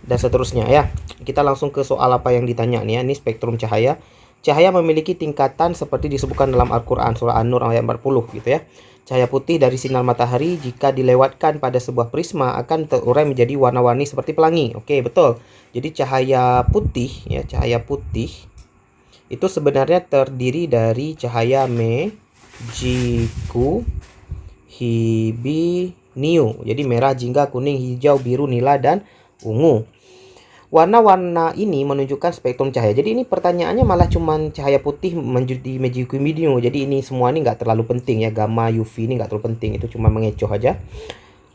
dan seterusnya ya. Kita langsung ke soal apa yang ditanya nih ya. Ini spektrum cahaya. Cahaya memiliki tingkatan seperti disebutkan dalam Al-Quran surah An-Nur ayat 40 gitu ya. Cahaya putih dari sinar matahari jika dilewatkan pada sebuah prisma akan terurai menjadi warna-warni seperti pelangi. Oke, betul. Jadi cahaya putih ya, cahaya putih itu sebenarnya terdiri dari cahaya Mejiku Hibiniu. Jadi merah, jingga, kuning, hijau, biru, nila, dan ungu. Warna-warna ini menunjukkan spektrum cahaya. Jadi ini pertanyaannya malah cuman cahaya putih menjadi Mejiku Hibiniu. Jadi ini semua ini nggak terlalu penting ya. Gamma, UV ini nggak terlalu penting. Itu cuma mengecoh aja.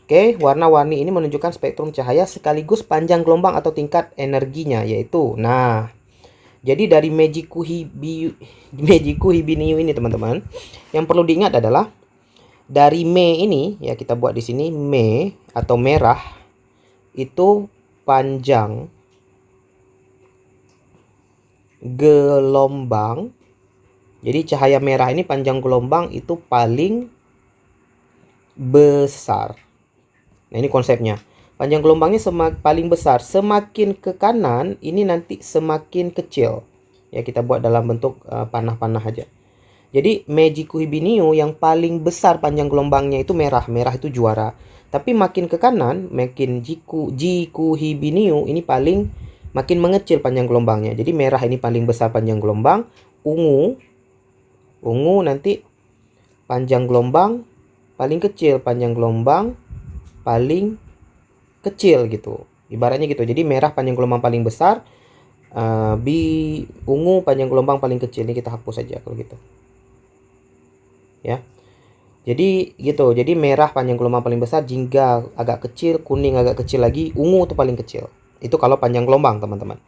Oke, warna-warni ini menunjukkan spektrum cahaya sekaligus panjang gelombang atau tingkat energinya, yaitu jadi dari Mejiku Hibiniu ini teman-teman, yang perlu diingat adalah dari Me ini ya, kita buat di sini Me atau merah itu panjang gelombang. Jadi cahaya merah ini panjang gelombang itu paling besar. Nah, ini konsepnya. Panjang gelombangnya paling besar. Semakin ke kanan ini nanti semakin kecil. Ya, kita buat dalam bentuk panah-panah aja. Jadi Mejiku Hibiniu yang paling besar panjang gelombangnya itu merah. Merah itu juara. Tapi makin ke kanan, makin Jiku Hibiniu ini makin mengecil panjang gelombangnya. Jadi merah ini paling besar panjang gelombang. Ungu nanti panjang gelombang paling kecil, panjang gelombang paling kecil gitu. Ibaratnya gitu. Jadi merah panjang gelombang paling besar, ungu panjang gelombang paling kecil. Ini kita hapus saja kalau gitu. Ya. Jadi gitu. Jadi merah panjang gelombang paling besar, jingga agak kecil, kuning agak kecil lagi, ungu itu paling kecil. Itu kalau panjang gelombang, teman-teman.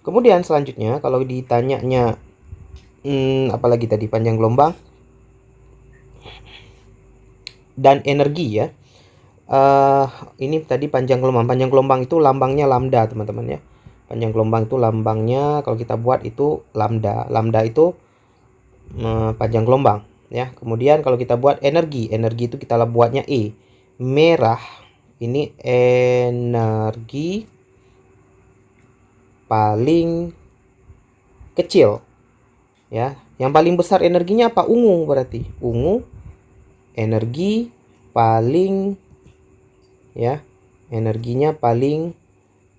Kemudian selanjutnya kalau ditanyanya apalagi tadi panjang gelombang dan energi ya. Ini tadi panjang gelombang. Panjang gelombang itu lambangnya lambda, teman-teman ya. Panjang gelombang itu lambangnya kalau kita buat itu lambda. Lambda itu panjang gelombang ya. Kemudian kalau kita buat energi itu kita buatnya E. Merah ini energi paling kecil ya. Yang paling besar energinya apa? Ungu berarti. Ungu energi paling ya, energinya paling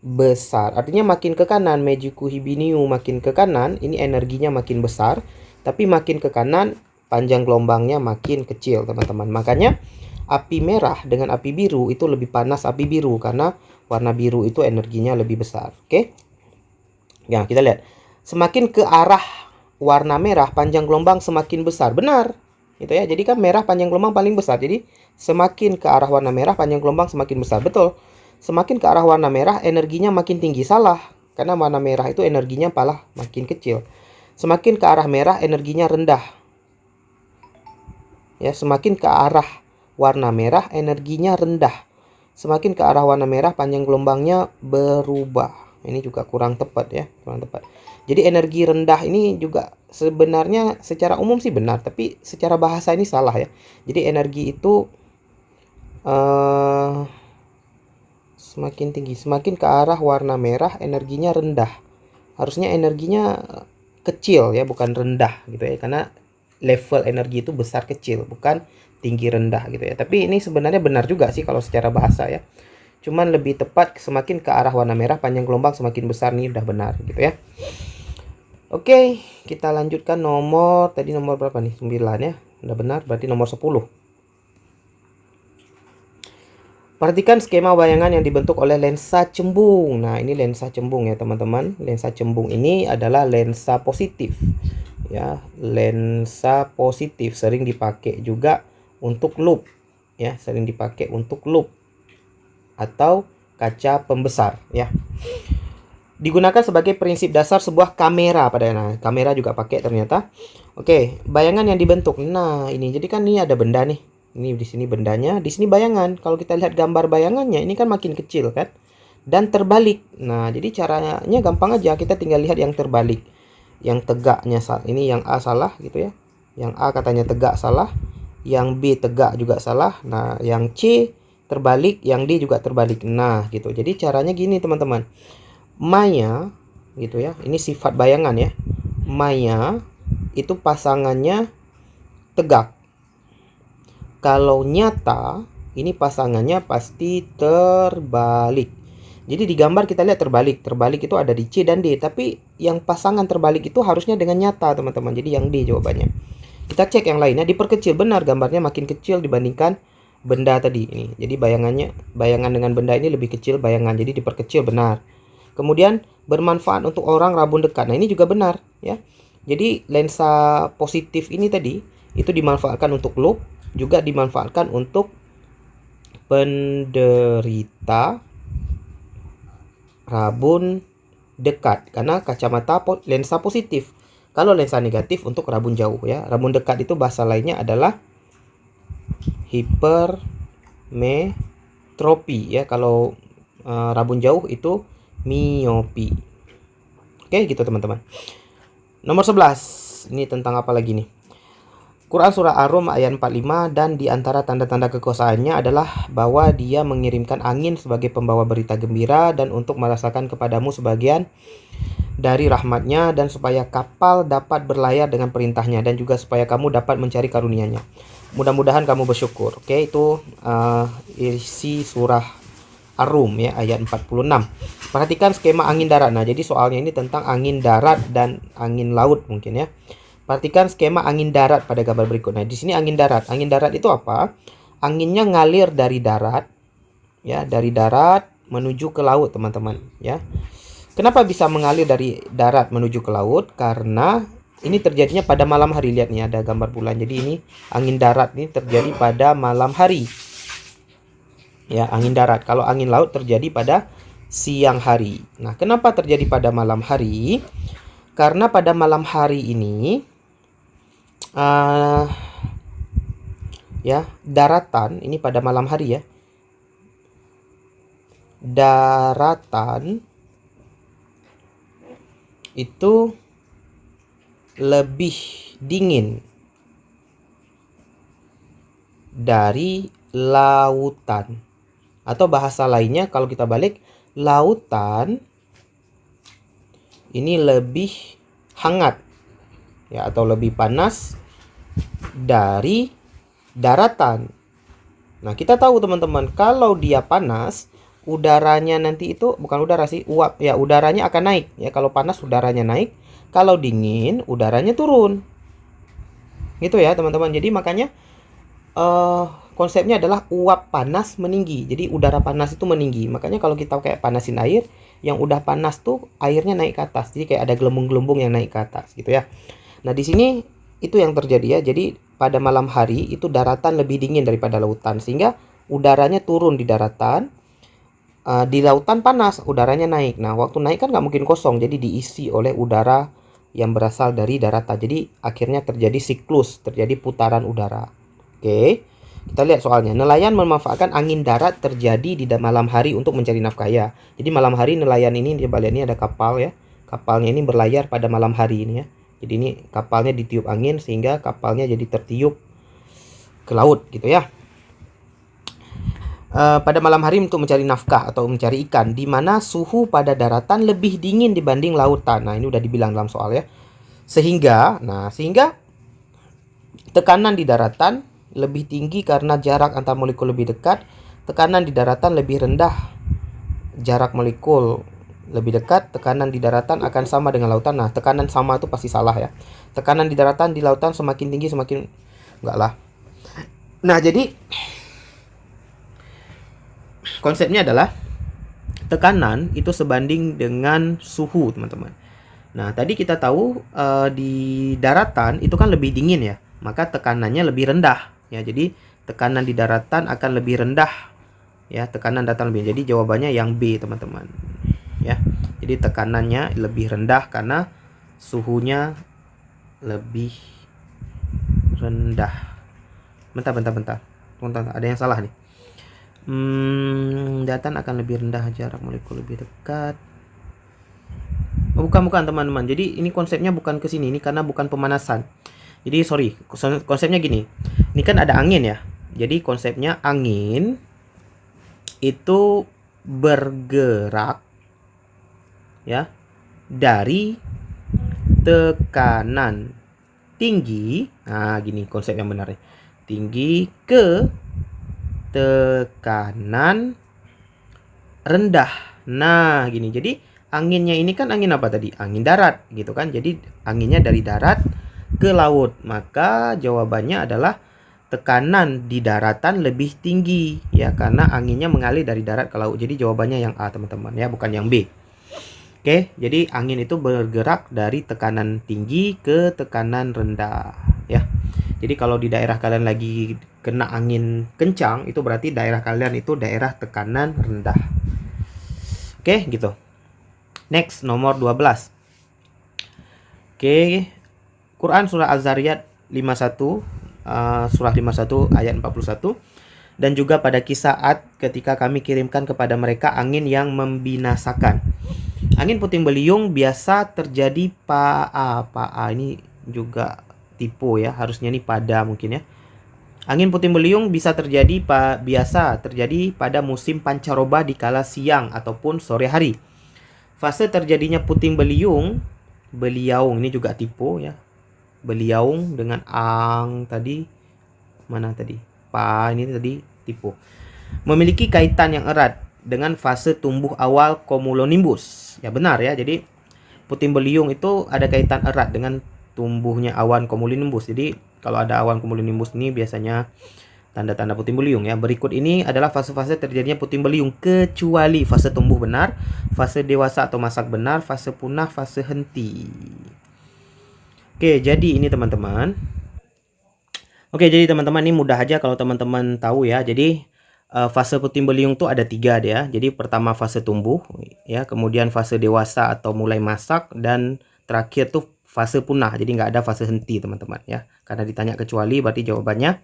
besar. Artinya makin ke kanan Mejiku Hibiniu makin ke kanan, ini energinya makin besar, tapi makin ke kanan panjang gelombangnya makin kecil, teman-teman. Makanya api merah dengan api biru itu lebih panas api biru karena warna biru itu energinya lebih besar. Oke? Ya, kita lihat. Semakin ke arah warna merah panjang gelombang semakin besar. Benar. Gitu ya. Jadi kan merah panjang gelombang paling besar. Jadi semakin ke arah warna merah panjang gelombang semakin besar. Betul. Semakin ke arah warna merah energinya makin tinggi. Salah. Karena warna merah itu energinya malah makin kecil. Semakin ke arah merah energinya rendah. Ya, semakin ke arah warna merah energinya rendah. Semakin ke arah warna merah panjang gelombangnya berubah. Ini juga kurang tepat ya, kurang tepat. Jadi energi rendah ini juga sebenarnya secara umum sih benar, tapi secara bahasa ini salah ya. Jadi energi itu semakin tinggi. Semakin ke arah warna merah, energinya rendah. Harusnya energinya kecil ya, bukan rendah gitu ya. Karena level energi itu besar kecil, bukan tinggi rendah gitu ya. Tapi ini sebenarnya benar juga sih kalau secara bahasa ya. Cuman lebih tepat semakin ke arah warna merah, panjang gelombang semakin besar, nih udah benar gitu ya. Oke, kita lanjutkan nomor, tadi nomor berapa nih? 9 ya. Udah benar, berarti nomor 10. Perhatikan skema bayangan yang dibentuk oleh lensa cembung. Nah, ini lensa cembung ya, teman-teman. Lensa cembung ini adalah lensa positif. Ya, lensa positif sering dipakai juga untuk loop. Ya, sering dipakai untuk loop atau kaca pembesar ya. Digunakan sebagai prinsip dasar sebuah kamera pada kamera juga pakai ternyata. Oke, bayangan yang dibentuk. Nah, ini jadi kan ini ada benda nih. Ini di sini bendanya, di sini bayangan. Kalau kita lihat gambar bayangannya, ini kan makin kecil kan? Dan terbalik. Nah, jadi caranya gampang aja. Kita tinggal lihat yang terbalik. Yang tegaknya salah. Ini yang A salah gitu ya. Yang A katanya tegak salah. Yang B tegak juga salah. Nah, yang C terbalik, yang D juga terbalik. Nah, gitu. Jadi caranya gini, teman-teman. Maya gitu ya. Ini sifat bayangan ya. Maya itu pasangannya tegak. Kalau nyata, ini pasangannya pasti terbalik. Jadi di gambar kita lihat terbalik. Terbalik itu ada di C dan D. Tapi yang pasangan terbalik itu harusnya dengan nyata, teman-teman. Jadi yang D jawabannya. Kita cek yang lainnya. Diperkecil, benar gambarnya makin kecil dibandingkan benda tadi. Ini. Jadi bayangan dengan benda ini lebih kecil bayangan. Jadi diperkecil, benar. Kemudian bermanfaat untuk orang rabun dekat. Nah, ini juga benar ya. Jadi lensa positif ini tadi itu dimanfaatkan untuk loop, juga dimanfaatkan untuk penderita rabun dekat karena kacamata lensa positif. Kalau lensa negatif untuk rabun jauh ya. Rabun dekat itu bahasa lainnya adalah hipermetropi ya. Kalau rabun jauh itu miopi. Oke, gitu teman-teman. Nomor 11. Ini tentang apa lagi nih? Quran surah Ar-Rum ayat 45, dan di antara tanda-tanda kekuasaannya adalah bahwa dia mengirimkan angin sebagai pembawa berita gembira dan untuk merasakan kepadamu sebagian dari rahmatnya, dan supaya kapal dapat berlayar dengan perintahnya, dan juga supaya kamu dapat mencari karunia-Nya. Mudah-mudahan kamu bersyukur. Oke, itu isi surah Ar-Rum ya, ayat 46. Perhatikan skema angin darat. Nah, jadi soalnya ini tentang angin darat dan angin laut mungkin ya. Perhatikan skema angin darat pada gambar berikut. Nah, di sini angin darat. Angin darat itu apa? Anginnya ngalir dari darat ya, dari darat menuju ke laut, teman-teman, ya. Kenapa bisa mengalir dari darat menuju ke laut? Karena ini terjadinya pada malam hari. Lihat nih, ada gambar bulan. Jadi ini angin darat ini terjadi pada malam hari. Ya, angin darat. Kalau angin laut terjadi pada siang hari. Nah, kenapa terjadi pada malam hari? Karena pada malam hari ini ya, daratan ini pada malam hari ya. Daratan itu lebih dingin dari lautan. Atau bahasa lainnya kalau kita balik, lautan ini lebih hangat ya, atau lebih panas dari daratan. Nah, kita tahu teman-teman, kalau dia panas, udaranya nanti itu bukan udara sih, uap ya, udaranya akan naik ya. Kalau panas udaranya naik, kalau dingin udaranya turun. Gitu ya, teman-teman. Jadi makanya konsepnya adalah uap panas meninggi. Jadi udara panas itu meninggi. Makanya kalau kita kayak panasin air, yang udah panas tuh airnya naik ke atas. Jadi kayak ada gelembung-gelembung yang naik ke atas gitu ya. Nah, di sini itu yang terjadi ya. Jadi pada malam hari itu daratan lebih dingin daripada lautan, sehingga udaranya turun di daratan. Di lautan panas, udaranya naik. Nah, waktu naik kan nggak mungkin kosong, jadi diisi oleh udara yang berasal dari daratan. Jadi akhirnya terjadi siklus, terjadi putaran udara. Oke, kita lihat soalnya. Nelayan memanfaatkan angin darat terjadi di malam hari untuk mencari nafkah ya. Jadi malam hari nelayan ini, di balik ini ada kapal ya. Kapalnya ini berlayar pada malam hari ini ya. Jadi ini kapalnya ditiup angin sehingga kapalnya jadi tertiup ke laut gitu ya. pada malam hari untuk mencari nafkah atau mencari ikan, di mana suhu pada daratan lebih dingin dibanding lautan. Nah, ini udah dibilang dalam soal ya. Sehingga tekanan di daratan lebih tinggi karena jarak antar molekul lebih dekat. Tekanan di daratan lebih rendah, jarak molekul lebih dekat. Tekanan di daratan akan sama dengan lautan. Nah, tekanan sama itu pasti salah ya. Tekanan di daratan di lautan semakin tinggi semakin enggak lah. Nah, jadi konsepnya adalah tekanan itu sebanding dengan suhu, teman-teman. Nah, tadi kita tahu di daratan itu kan lebih dingin ya, maka tekanannya lebih rendah ya. Jadi tekanan di daratan akan lebih rendah ya, tekanan daratan lebih. Jadi jawabannya yang B, teman-teman. Ya. Jadi tekanannya lebih rendah karena suhunya lebih rendah. Bentar, ada yang salah nih. Daratan akan lebih rendah, jarak molekul lebih dekat. Oh, bukan teman-teman. Jadi ini konsepnya bukan ke sini, ini karena bukan pemanasan. Jadi sorry, konsepnya gini. Ini kan ada angin ya. Jadi konsepnya angin itu bergerak ya dari tekanan tinggi. Nah, gini konsep yang benarnya. Tinggi ke tekanan rendah. Nah, gini. Jadi anginnya ini kan angin apa tadi? Angin darat gitu kan. Jadi anginnya dari darat ke laut. Maka jawabannya adalah tekanan di daratan lebih tinggi ya, karena anginnya mengalir dari darat ke laut. Jadi jawabannya yang A, teman-teman ya, bukan yang B. Oke, jadi angin itu bergerak dari tekanan tinggi ke tekanan rendah ya. Jadi kalau di daerah kalian lagi kena angin kencang, itu berarti daerah kalian itu daerah tekanan rendah. Oke, gitu. Next, nomor 12. Oke, Quran surah Az-Zariyat 51, surah 51 ayat 41. Dan juga pada kisah Ad ketika kami kirimkan kepada mereka angin yang membinasakan. Angin puting beliung biasa terjadi ini juga tipe ya, harusnya ini pada mungkin ya. Angin puting beliung biasa terjadi pada musim pancaroba di kala siang ataupun sore hari. Fase terjadinya puting beliung, beliaung ini juga tipe ya. Beliaung dengan ang tadi, mana tadi? Ini tadi tipe. Memiliki kaitan yang erat dengan fase tumbuh awal cumulonimbus. Ya benar ya. Jadi puting beliung itu ada kaitan erat dengan tumbuhnya awan cumulonimbus. Jadi kalau ada awan cumulonimbus ini biasanya tanda-tanda puting beliung ya. Berikut ini adalah fase-fase terjadinya puting beliung kecuali fase tumbuh benar, fase dewasa atau masak benar, fase punah, fase henti. Oke, jadi ini teman-teman. Oke, jadi teman-teman ini mudah aja kalau teman-teman tahu ya. Jadi fase puting beliung tuh ada 3 dia. Jadi pertama fase tumbuh ya, kemudian fase dewasa atau mulai masak, dan terakhir tuh fase punah. Jadi nggak ada fase henti teman-teman ya. Karena ditanya kecuali berarti jawabannya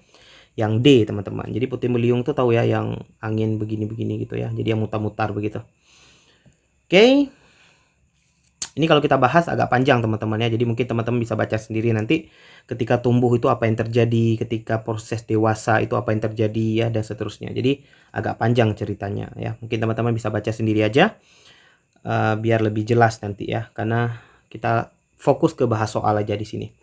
yang D teman-teman. Jadi puting beliung tuh tahu ya, yang angin begini-begini gitu ya. Jadi yang mutar-mutar begitu. Oke. Ini kalau kita bahas agak panjang teman-teman ya. Jadi mungkin teman-teman bisa baca sendiri nanti ketika tumbuh itu apa yang terjadi, ketika proses dewasa itu apa yang terjadi ya, dan seterusnya. Jadi agak panjang ceritanya ya. Mungkin teman-teman bisa baca sendiri aja biar lebih jelas nanti ya. Karena kita fokus ke bahas soal aja di sini.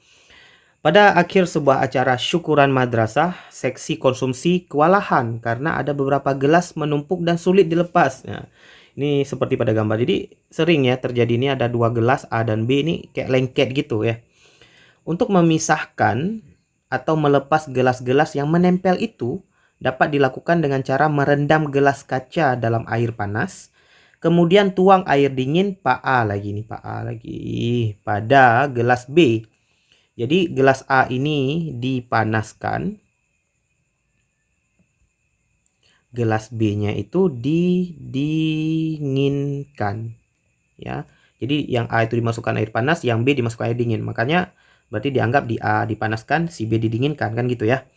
Pada akhir sebuah acara syukuran madrasah, seksi konsumsi kewalahan karena ada beberapa gelas menumpuk dan sulit dilepas. Nah, ini seperti pada gambar. Jadi sering ya terjadi, ini ada 2 gelas A dan B, ini kayak lengket gitu ya. Untuk memisahkan atau melepas gelas-gelas yang menempel itu dapat dilakukan dengan cara merendam gelas kaca dalam air panas. Kemudian tuang air dingin pada gelas B. Jadi gelas A ini dipanaskan, gelas B-nya itu didinginkan ya. Jadi yang A itu dimasukkan air panas, yang B dimasukkan air dingin. Makanya berarti dianggap di A dipanaskan, si B didinginkan kan gitu ya.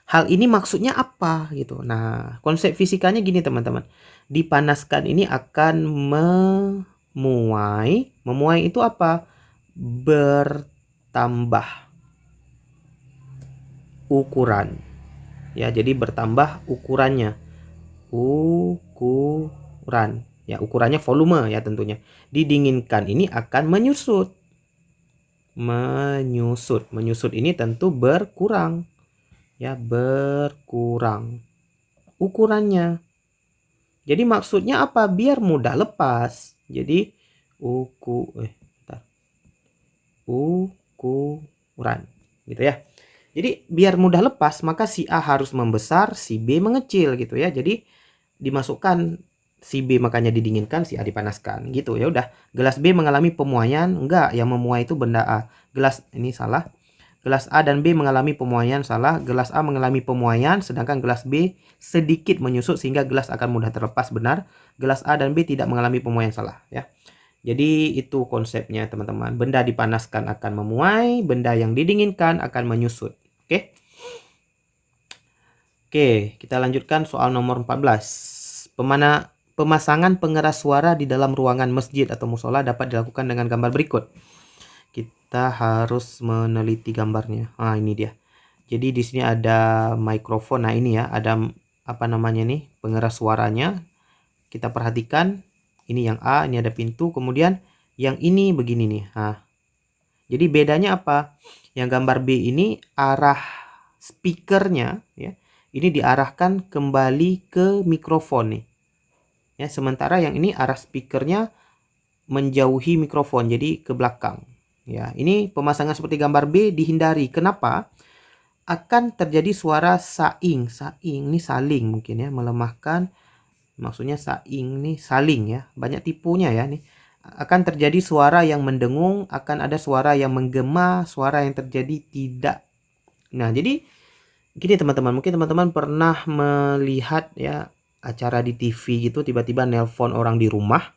Hal ini maksudnya apa gitu. Nah, konsep fisikanya gini teman-teman. Dipanaskan ini akan memuai. Memuai itu apa? Bertambah ukuran. Ya, jadi bertambah ukurannya. ukuran. Ya, ukurannya volume ya tentunya. Didinginkan ini akan menyusut. Menyusut ini tentu berkurang. Ya, berkurang ukurannya. Jadi maksudnya apa? Biar mudah lepas. Jadi ukuran gitu ya. Jadi biar mudah lepas maka si A harus membesar, si B mengecil gitu ya. Jadi dimasukkan si B makanya didinginkan, si A dipanaskan gitu ya udah. Gelas B mengalami pemuaian, enggak, yang memuai itu benda A. Gelas ini salah. Gelas A dan B mengalami pemuaian, salah. Gelas A mengalami pemuaian sedangkan gelas B sedikit menyusut sehingga gelas akan mudah terlepas, benar. Gelas A dan B tidak mengalami pemuaian, salah ya. Jadi itu konsepnya teman-teman. Benda dipanaskan akan memuai, benda yang didinginkan akan menyusut. Oke. Oke, kita lanjutkan soal nomor 14. Pemasangan pengeras suara di dalam ruangan masjid atau musola dapat dilakukan dengan gambar berikut. Kita harus meneliti gambarnya. Ah, ini dia. Jadi di sini ada mikrofon. Nah, ini ya, ada apa namanya nih? Pengeras suaranya. Kita perhatikan. Ini yang A, ini ada pintu, kemudian yang ini begini nih. Nah, jadi bedanya apa? Yang gambar B ini arah speakernya ya, ini diarahkan kembali ke mikrofon nih. Ya, sementara yang ini arah speakernya menjauhi mikrofon, jadi ke belakang. Ya, ini pemasangan seperti gambar B dihindari. Kenapa? Akan terjadi suara saing. Saing ini saling mungkin ya, melemahkan. Maksudnya saing nih, saling ya, banyak tipunya ya nih. Akan terjadi suara yang mendengung, akan ada suara yang menggema, suara yang terjadi tidak. Nah, jadi gini teman-teman, mungkin teman-teman pernah melihat ya acara di TV gitu, tiba-tiba nelpon orang di rumah.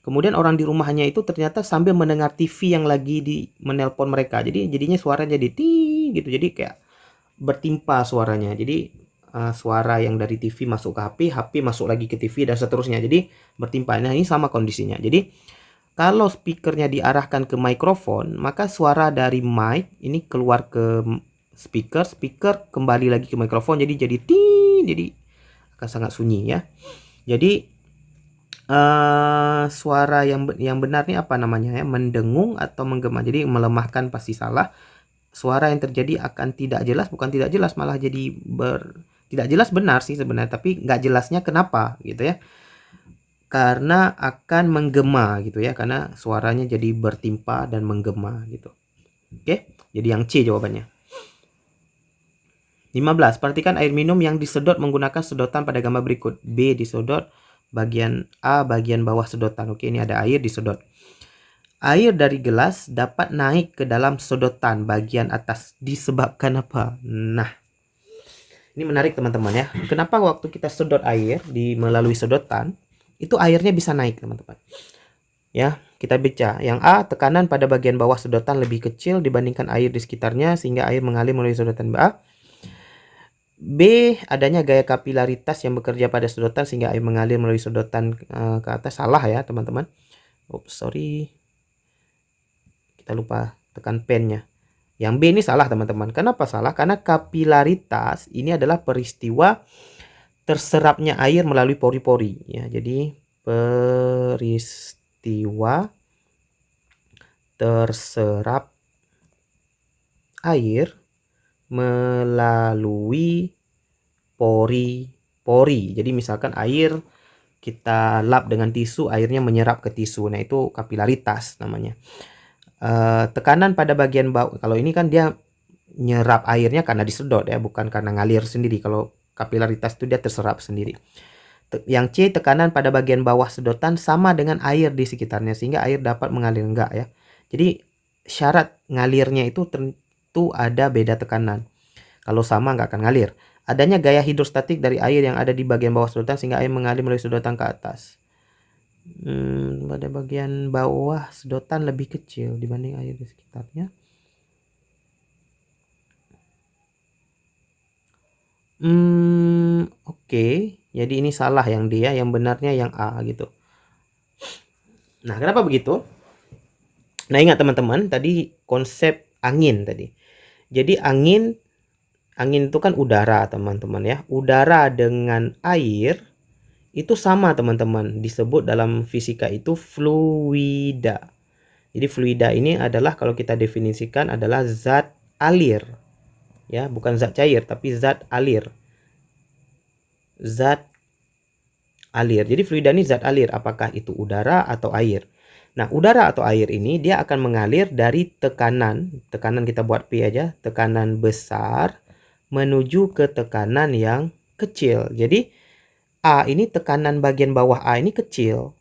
Kemudian orang di rumahnya itu ternyata sambil mendengar TV yang lagi menelpon mereka. Jadi jadinya suaranya jadi ting gitu. Jadi kayak bertimpa suaranya. Jadi suara yang dari TV masuk ke HP, HP masuk lagi ke TV dan seterusnya. Jadi bertimpa. Nah, ini sama kondisinya. Jadi kalau speakernya diarahkan ke mikrofon, maka suara dari mic ini keluar ke speaker, speaker kembali lagi ke mikrofon. Jadi ting, jadi akan sangat sunyi ya. Jadi suara yang benar nih apa namanya ya? Mendengung atau menggema. Jadi melemahkan pasti salah. Suara yang terjadi akan tidak jelas, bukan tidak jelas, malah jadi tidak jelas, benar sih sebenarnya, tapi nggak jelasnya kenapa gitu ya. Karena akan menggema gitu ya, karena suaranya jadi bertimpa dan menggema gitu. Oke, jadi yang C jawabannya. 15. Perhatikan air minum yang disedot menggunakan sedotan pada gambar berikut. B disedot, bagian A bagian bawah sedotan. Oke, ini ada air disedot. Air dari gelas dapat naik ke dalam sedotan bagian atas. Disebabkan apa? Nah, ini menarik teman-teman ya. Kenapa waktu kita sedot air melalui sedotan, itu airnya bisa naik teman-teman. Ya, kita baca. Yang A, tekanan pada bagian bawah sedotan lebih kecil dibandingkan air di sekitarnya sehingga air mengalir melalui sedotan A. B, adanya gaya kapilaritas yang bekerja pada sedotan sehingga air mengalir melalui sedotan ke atas. Salah ya teman-teman. Oops, sorry. Kita lupa tekan pennya. Yang B ini salah teman-teman. Kenapa salah? Karena kapilaritas ini adalah peristiwa terserapnya air melalui pori-pori ya. Jadi peristiwa terserap air melalui pori-pori. Jadi misalkan air kita lap dengan tisu, airnya menyerap ke tisu. Nah, itu kapilaritas namanya. Tekanan pada bagian bawah, kalau ini kan dia nyerap airnya karena disedot ya, bukan karena ngalir sendiri. Kalau kapilaritas itu dia terserap sendiri. Yang C, tekanan pada bagian bawah sedotan sama dengan air di sekitarnya sehingga air dapat mengalir, enggak ya. Jadi syarat ngalirnya itu tentu ada beda tekanan. Kalau sama nggak akan ngalir. Adanya gaya hidrostatik dari air yang ada di bagian bawah sedotan sehingga air mengalir melalui sedotan ke atas. Pada bagian bawah sedotan lebih kecil dibanding air di sekitarnya. Oke. Jadi ini salah yang D ya, yang benarnya yang A gitu. Nah, kenapa begitu? Nah, ingat teman-teman, tadi konsep angin tadi. Jadi angin itu kan udara teman-teman ya. Udara dengan air itu sama teman-teman, disebut dalam fisika itu fluida. Jadi fluida ini adalah kalau kita definisikan adalah zat alir. Ya, bukan zat cair tapi zat alir. Zat alir. Jadi fluida ini zat alir, apakah itu udara atau air. Nah, udara atau air ini dia akan mengalir dari tekanan kita buat P aja, tekanan besar menuju ke tekanan yang kecil. Jadi A ini tekanan bagian bawah A ini kecil.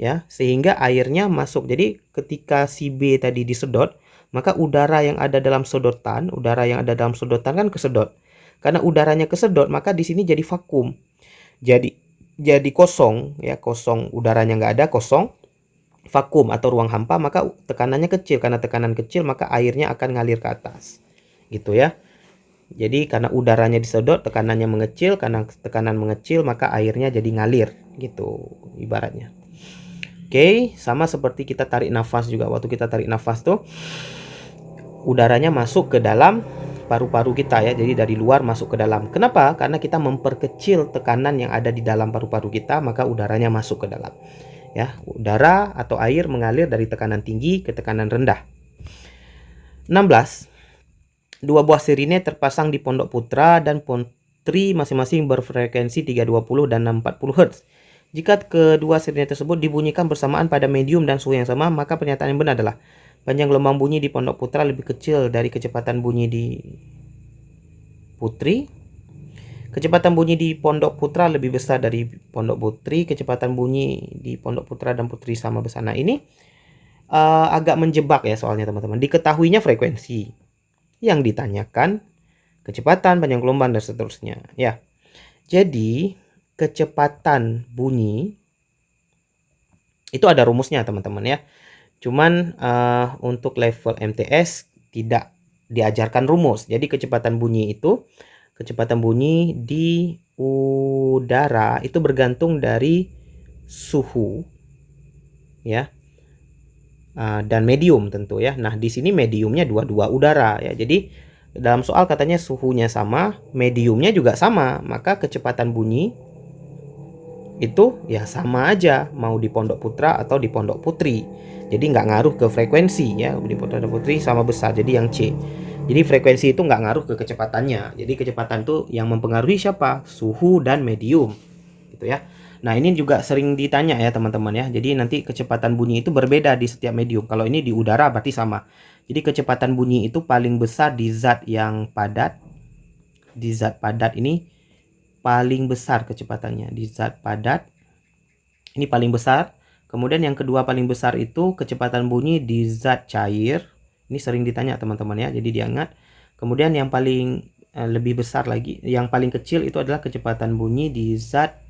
Ya, sehingga airnya masuk. Jadi ketika si B tadi disedot, maka udara yang ada dalam sedotan kan kesedot. Karena udaranya kesedot, maka di sini jadi vakum. Jadi kosong ya, kosong, udaranya nggak ada, kosong. Vakum atau ruang hampa, maka tekanannya kecil. Karena tekanan kecil, maka airnya akan ngalir ke atas. Gitu ya. Jadi karena udaranya disedot, tekanannya mengecil. Karena tekanan mengecil, maka airnya jadi ngalir. Gitu ibaratnya. Oke, sama seperti kita tarik nafas juga. Waktu kita tarik nafas tuh, udaranya masuk ke dalam paru-paru kita ya. Jadi dari luar masuk ke dalam. Kenapa? Karena kita memperkecil tekanan yang ada di dalam paru-paru kita, maka udaranya masuk ke dalam. Ya, udara atau air mengalir dari tekanan tinggi ke tekanan rendah. 16. Dua buah sirine terpasang di pondok putra dan putri masing-masing berfrekuensi 320 dan 640 Hz. Jika kedua sirine tersebut dibunyikan bersamaan pada medium dan suhu yang sama, maka pernyataan yang benar adalah panjang gelombang bunyi di pondok putra lebih kecil dari kecepatan bunyi di putri. Kecepatan bunyi di pondok putra lebih besar dari pondok putri. Kecepatan bunyi di pondok putra dan putri sama besar. Nah, ini agak menjebak ya soalnya teman-teman. Diketahuinya frekuensi. Yang ditanyakan kecepatan, panjang gelombang, dan seterusnya. Ya. Jadi, kecepatan bunyi itu ada rumusnya teman-teman ya. Cuman untuk level MTS tidak diajarkan rumus. Jadi kecepatan bunyi di udara itu bergantung dari suhu ya, dan medium tentu ya. Nah, di sini mediumnya dua-dua udara ya. Jadi dalam soal katanya suhunya sama, mediumnya juga sama, maka kecepatan bunyi itu ya sama aja mau di pondok putra atau di pondok putri. Jadi nggak ngaruh ke frekuensi ya, di pondok putri sama besar. Jadi yang C. Jadi frekuensi itu nggak ngaruh ke kecepatannya. Jadi kecepatan itu yang mempengaruhi siapa? Suhu dan medium. Gitu ya. Nah, ini juga sering ditanya ya teman-teman ya. Jadi nanti kecepatan bunyi itu berbeda di setiap medium. Kalau ini di udara berarti sama. Jadi kecepatan bunyi itu paling besar di zat yang padat. Di zat padat ini paling besar kecepatannya. Di zat padat ini paling besar. Kemudian yang kedua paling besar itu kecepatan bunyi di zat cair. Ini sering ditanya teman-teman ya, jadi diingat. Kemudian yang paling lebih besar lagi, yang paling kecil itu adalah kecepatan bunyi di zat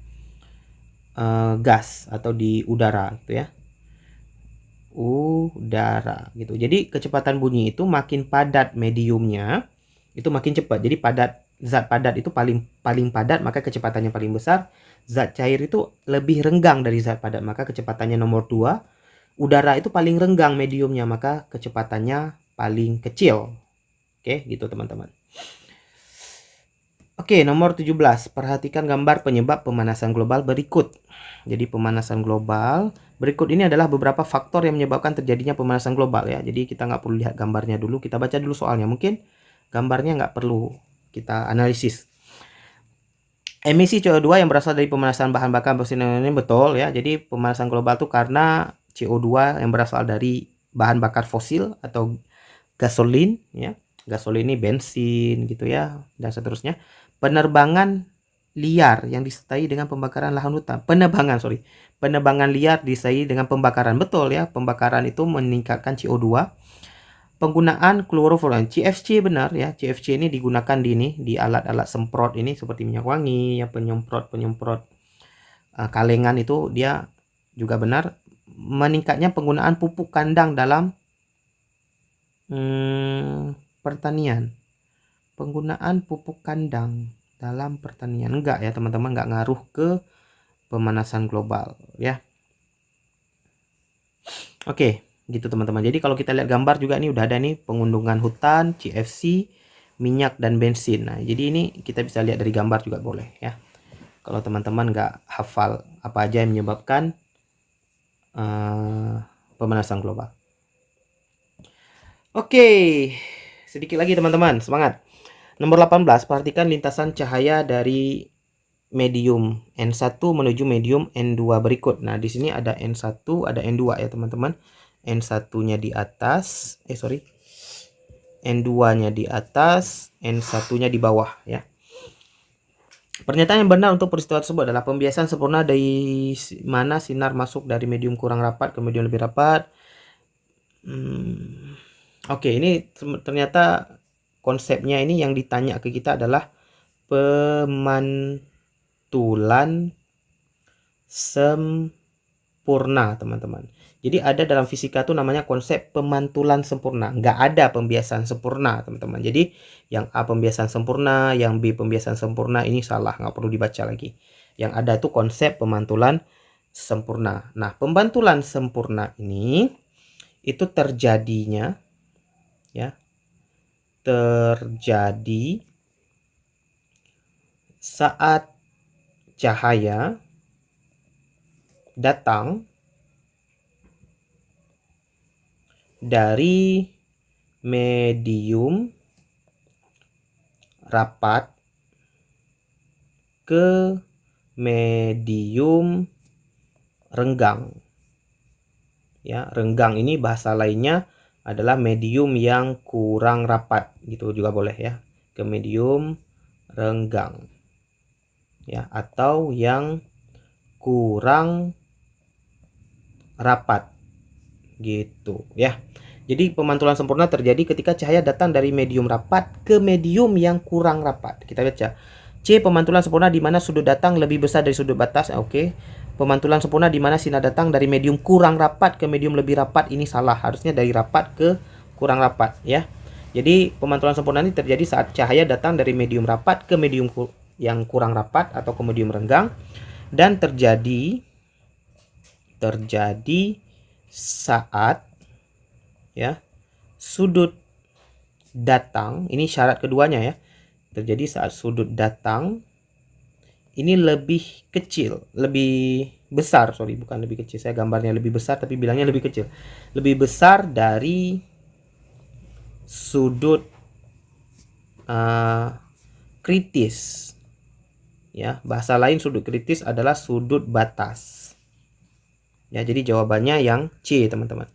gas atau di udara gitu ya. Udara gitu. Jadi kecepatan bunyi itu makin padat mediumnya, itu makin cepat. Jadi zat padat itu paling padat, maka kecepatannya paling besar. Zat cair itu lebih renggang dari zat padat, maka kecepatannya nomor 2. Udara itu paling renggang mediumnya, maka kecepatannya paling kecil. Oke, gitu teman-teman. Oke, nomor 17. Perhatikan gambar penyebab pemanasan global berikut. Jadi pemanasan global berikut ini adalah beberapa faktor yang menyebabkan terjadinya pemanasan global ya. Jadi kita nggak perlu lihat gambarnya dulu, kita baca dulu soalnya. Mungkin gambarnya nggak perlu kita analisis. Emisi CO2 yang berasal dari pemanasan bahan bakar fosil ini betul ya. Jadi pemanasan global itu karena CO2 yang berasal dari bahan bakar fosil atau gasolin ya. Gasolin ini bensin gitu ya, dan seterusnya. Penerbangan liar yang disertai dengan pembakaran lahan hutan. Penebangan liar disertai dengan pembakaran, betul ya. Pembakaran itu meningkatkan CO2. Penggunaan klorofluorida, CFC benar ya. CFC ini digunakan di alat-alat semprot ini seperti minyak wangi ya, penyemprot kalengan itu dia juga benar. Meningkatnya penggunaan pupuk kandang dalam pertanian. Penggunaan pupuk kandang dalam pertanian enggak ya teman-teman, enggak ngaruh ke pemanasan global ya. Oke. Gitu teman-teman. Jadi kalau kita lihat gambar juga ini udah ada nih pengundungan hutan, CFC, minyak dan bensin. Nah, jadi ini kita bisa lihat dari gambar juga boleh ya. kalau teman-teman nggak hafal apa aja yang menyebabkan pemanasan global. Oke, sedikit lagi teman-teman, semangat. Nomor 18, perhatikan lintasan cahaya dari medium N1 menuju medium N2 berikut. Nah, di sini ada N1, ada N2 ya teman-teman. N1-nya di atas, N2-nya di atas, N1-nya di bawah ya. Pernyataan yang benar untuk peristiwa tersebut adalah pembiasan sempurna dari mana sinar masuk dari medium kurang rapat ke medium lebih rapat. Oke, ini ternyata konsepnya ini yang ditanya ke kita adalah pemantulan sempurna, teman-teman. Jadi ada dalam fisika tuh namanya konsep pemantulan sempurna. Nggak ada pembiasan sempurna, teman-teman. Jadi yang A pembiasan sempurna, yang B pembiasan sempurna, ini salah, nggak perlu dibaca lagi. Yang ada itu konsep pemantulan sempurna. Nah, pemantulan sempurna ini itu terjadinya ya, terjadi saat cahaya datang dari medium rapat ke medium renggang. Ya, renggang ini bahasa lainnya adalah medium yang kurang rapat, gitu juga boleh ya, ke medium renggang. Ya, atau yang kurang rapat gitu ya. Jadi pemantulan sempurna terjadi ketika cahaya datang dari medium rapat ke medium yang kurang rapat. Kita baca. C. Pemantulan sempurna di mana sudut datang lebih besar dari sudut batas. Oke. Pemantulan sempurna di mana sinar datang dari medium kurang rapat ke medium lebih rapat. Ini salah. Harusnya dari rapat ke kurang rapat ya. Jadi pemantulan sempurna ini terjadi saat cahaya datang dari medium rapat ke medium yang kurang rapat atau ke medium renggang, dan terjadi saat ya sudut datang, ini syarat keduanya ya, terjadi saat sudut datang ini lebih kecil, lebih besar, bukan lebih kecil, saya gambarnya lebih besar tapi bilangnya lebih kecil, lebih besar dari sudut kritis ya. Bahasa lain sudut kritis adalah sudut batas ya. Jadi jawabannya yang C, teman-teman.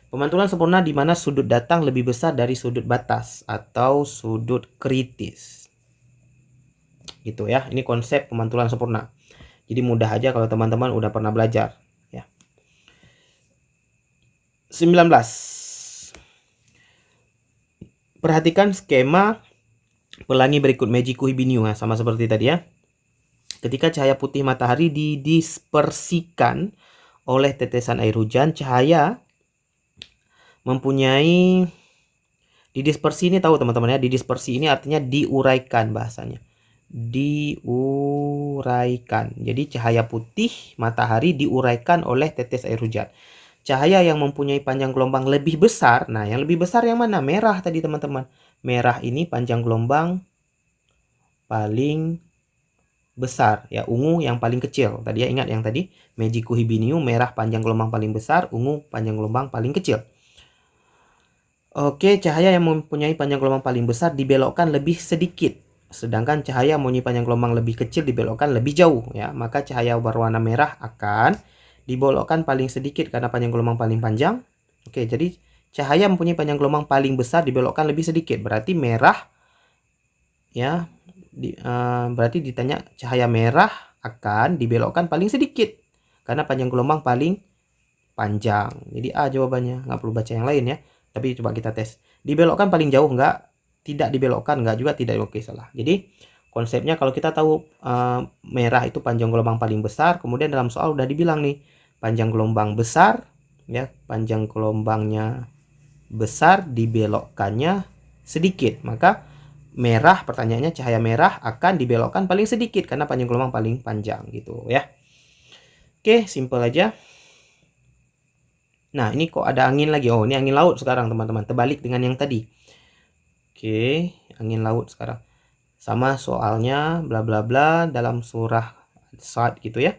Pemantulan sempurna di mana sudut datang lebih besar dari sudut batas atau sudut kritis. Gitu ya. Ini konsep pemantulan sempurna. Jadi mudah aja kalau teman-teman udah pernah belajar ya. 19. Perhatikan skema pelangi berikut Meiji Kuhibinyu ya, sama seperti tadi ya. Ketika cahaya putih matahari didispersikan oleh tetesan air hujan, cahaya mempunyai didispersi ini, tahu teman-teman ya, didispersi ini artinya diuraikan bahasanya. Diuraikan. Jadi cahaya putih matahari diuraikan oleh tetes air hujan. Cahaya yang mempunyai panjang gelombang lebih besar. Nah, yang lebih besar yang mana? Merah tadi teman-teman. Merah ini panjang gelombang paling besar ya. Ungu yang paling kecil. Tadi ya, ingat yang tadi Meiji Kuhibinyu, merah panjang gelombang paling besar, ungu panjang gelombang paling kecil. Oke, cahaya yang mempunyai panjang gelombang paling besar dibelokkan lebih sedikit, sedangkan cahaya yang mempunyai panjang gelombang lebih kecil dibelokkan lebih jauh ya. Maka cahaya berwarna merah akan dibelokkan paling sedikit karena panjang gelombang paling panjang. Oke, jadi cahaya mempunyai panjang gelombang paling besar dibelokkan lebih sedikit, berarti merah ya. Berarti ditanya cahaya merah akan dibelokkan paling sedikit karena panjang gelombang paling panjang. Jadi A jawabannya, nggak perlu baca yang lain ya. Tapi coba kita tes. Dibelokkan paling jauh enggak? Tidak dibelokkan enggak juga, tidak. Oke, salah. Jadi konsepnya kalau kita tahu merah itu panjang gelombang paling besar, kemudian dalam soal udah dibilang nih panjang gelombang besar ya, panjang gelombangnya besar dibelokkannya sedikit. Maka merah, pertanyaannya cahaya merah akan dibelokkan paling sedikit karena panjang gelombang paling panjang gitu ya. Oke, simple aja. Nah, ini kok ada angin lagi. Oh, ini angin laut sekarang, teman-teman. Terbalik dengan yang tadi. Oke, angin laut sekarang. Sama soalnya, bla bla bla, dalam surah saat gitu ya.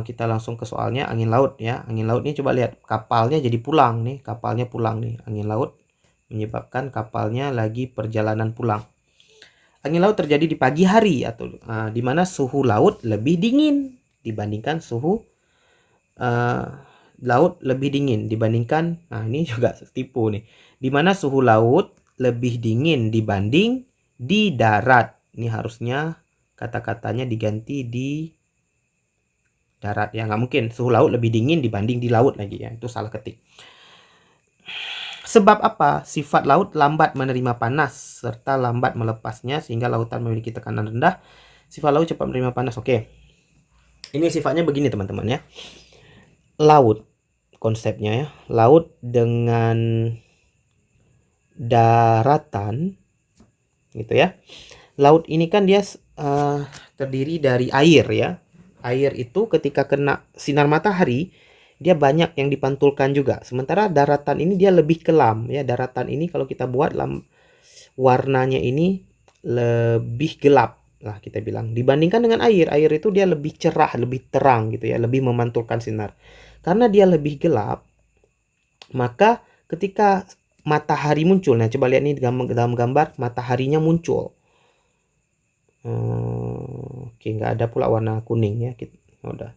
Kita langsung ke soalnya, angin laut ya. Angin laut ini coba lihat, kapalnya jadi pulang nih, kapalnya pulang nih. Angin laut menyebabkan kapalnya lagi perjalanan pulang. Angin laut terjadi di pagi hari atau di mana suhu laut lebih dingin dibandingkan suhu laut lebih dingin dibandingkan, nah ini juga tipu nih, di mana suhu laut lebih dingin dibanding di darat. Ini harusnya kata-katanya diganti di darat ya, nggak mungkin suhu laut lebih dingin dibanding di laut lagi ya, itu salah ketik. Sebab apa? Sifat laut lambat menerima panas serta lambat melepasnya sehingga lautan memiliki tekanan rendah. Sifat laut cepat menerima panas. Oke. Ini sifatnya begini teman-teman ya. Laut konsepnya ya. Laut dengan daratan gitu ya. Laut ini kan dia terdiri dari air ya. Air itu ketika kena sinar matahari dia banyak yang dipantulkan juga. Sementara daratan ini dia lebih kelam ya. Daratan ini kalau kita buat warnanya ini lebih gelap lah kita bilang. Dibandingkan dengan air. Air itu dia lebih cerah, lebih terang gitu ya. Lebih memantulkan sinar. Karena dia lebih gelap, maka ketika matahari muncul. Nah coba lihat nih dalam gambar mataharinya muncul. Oke, nggak ada pula warna kuning ya. Udah.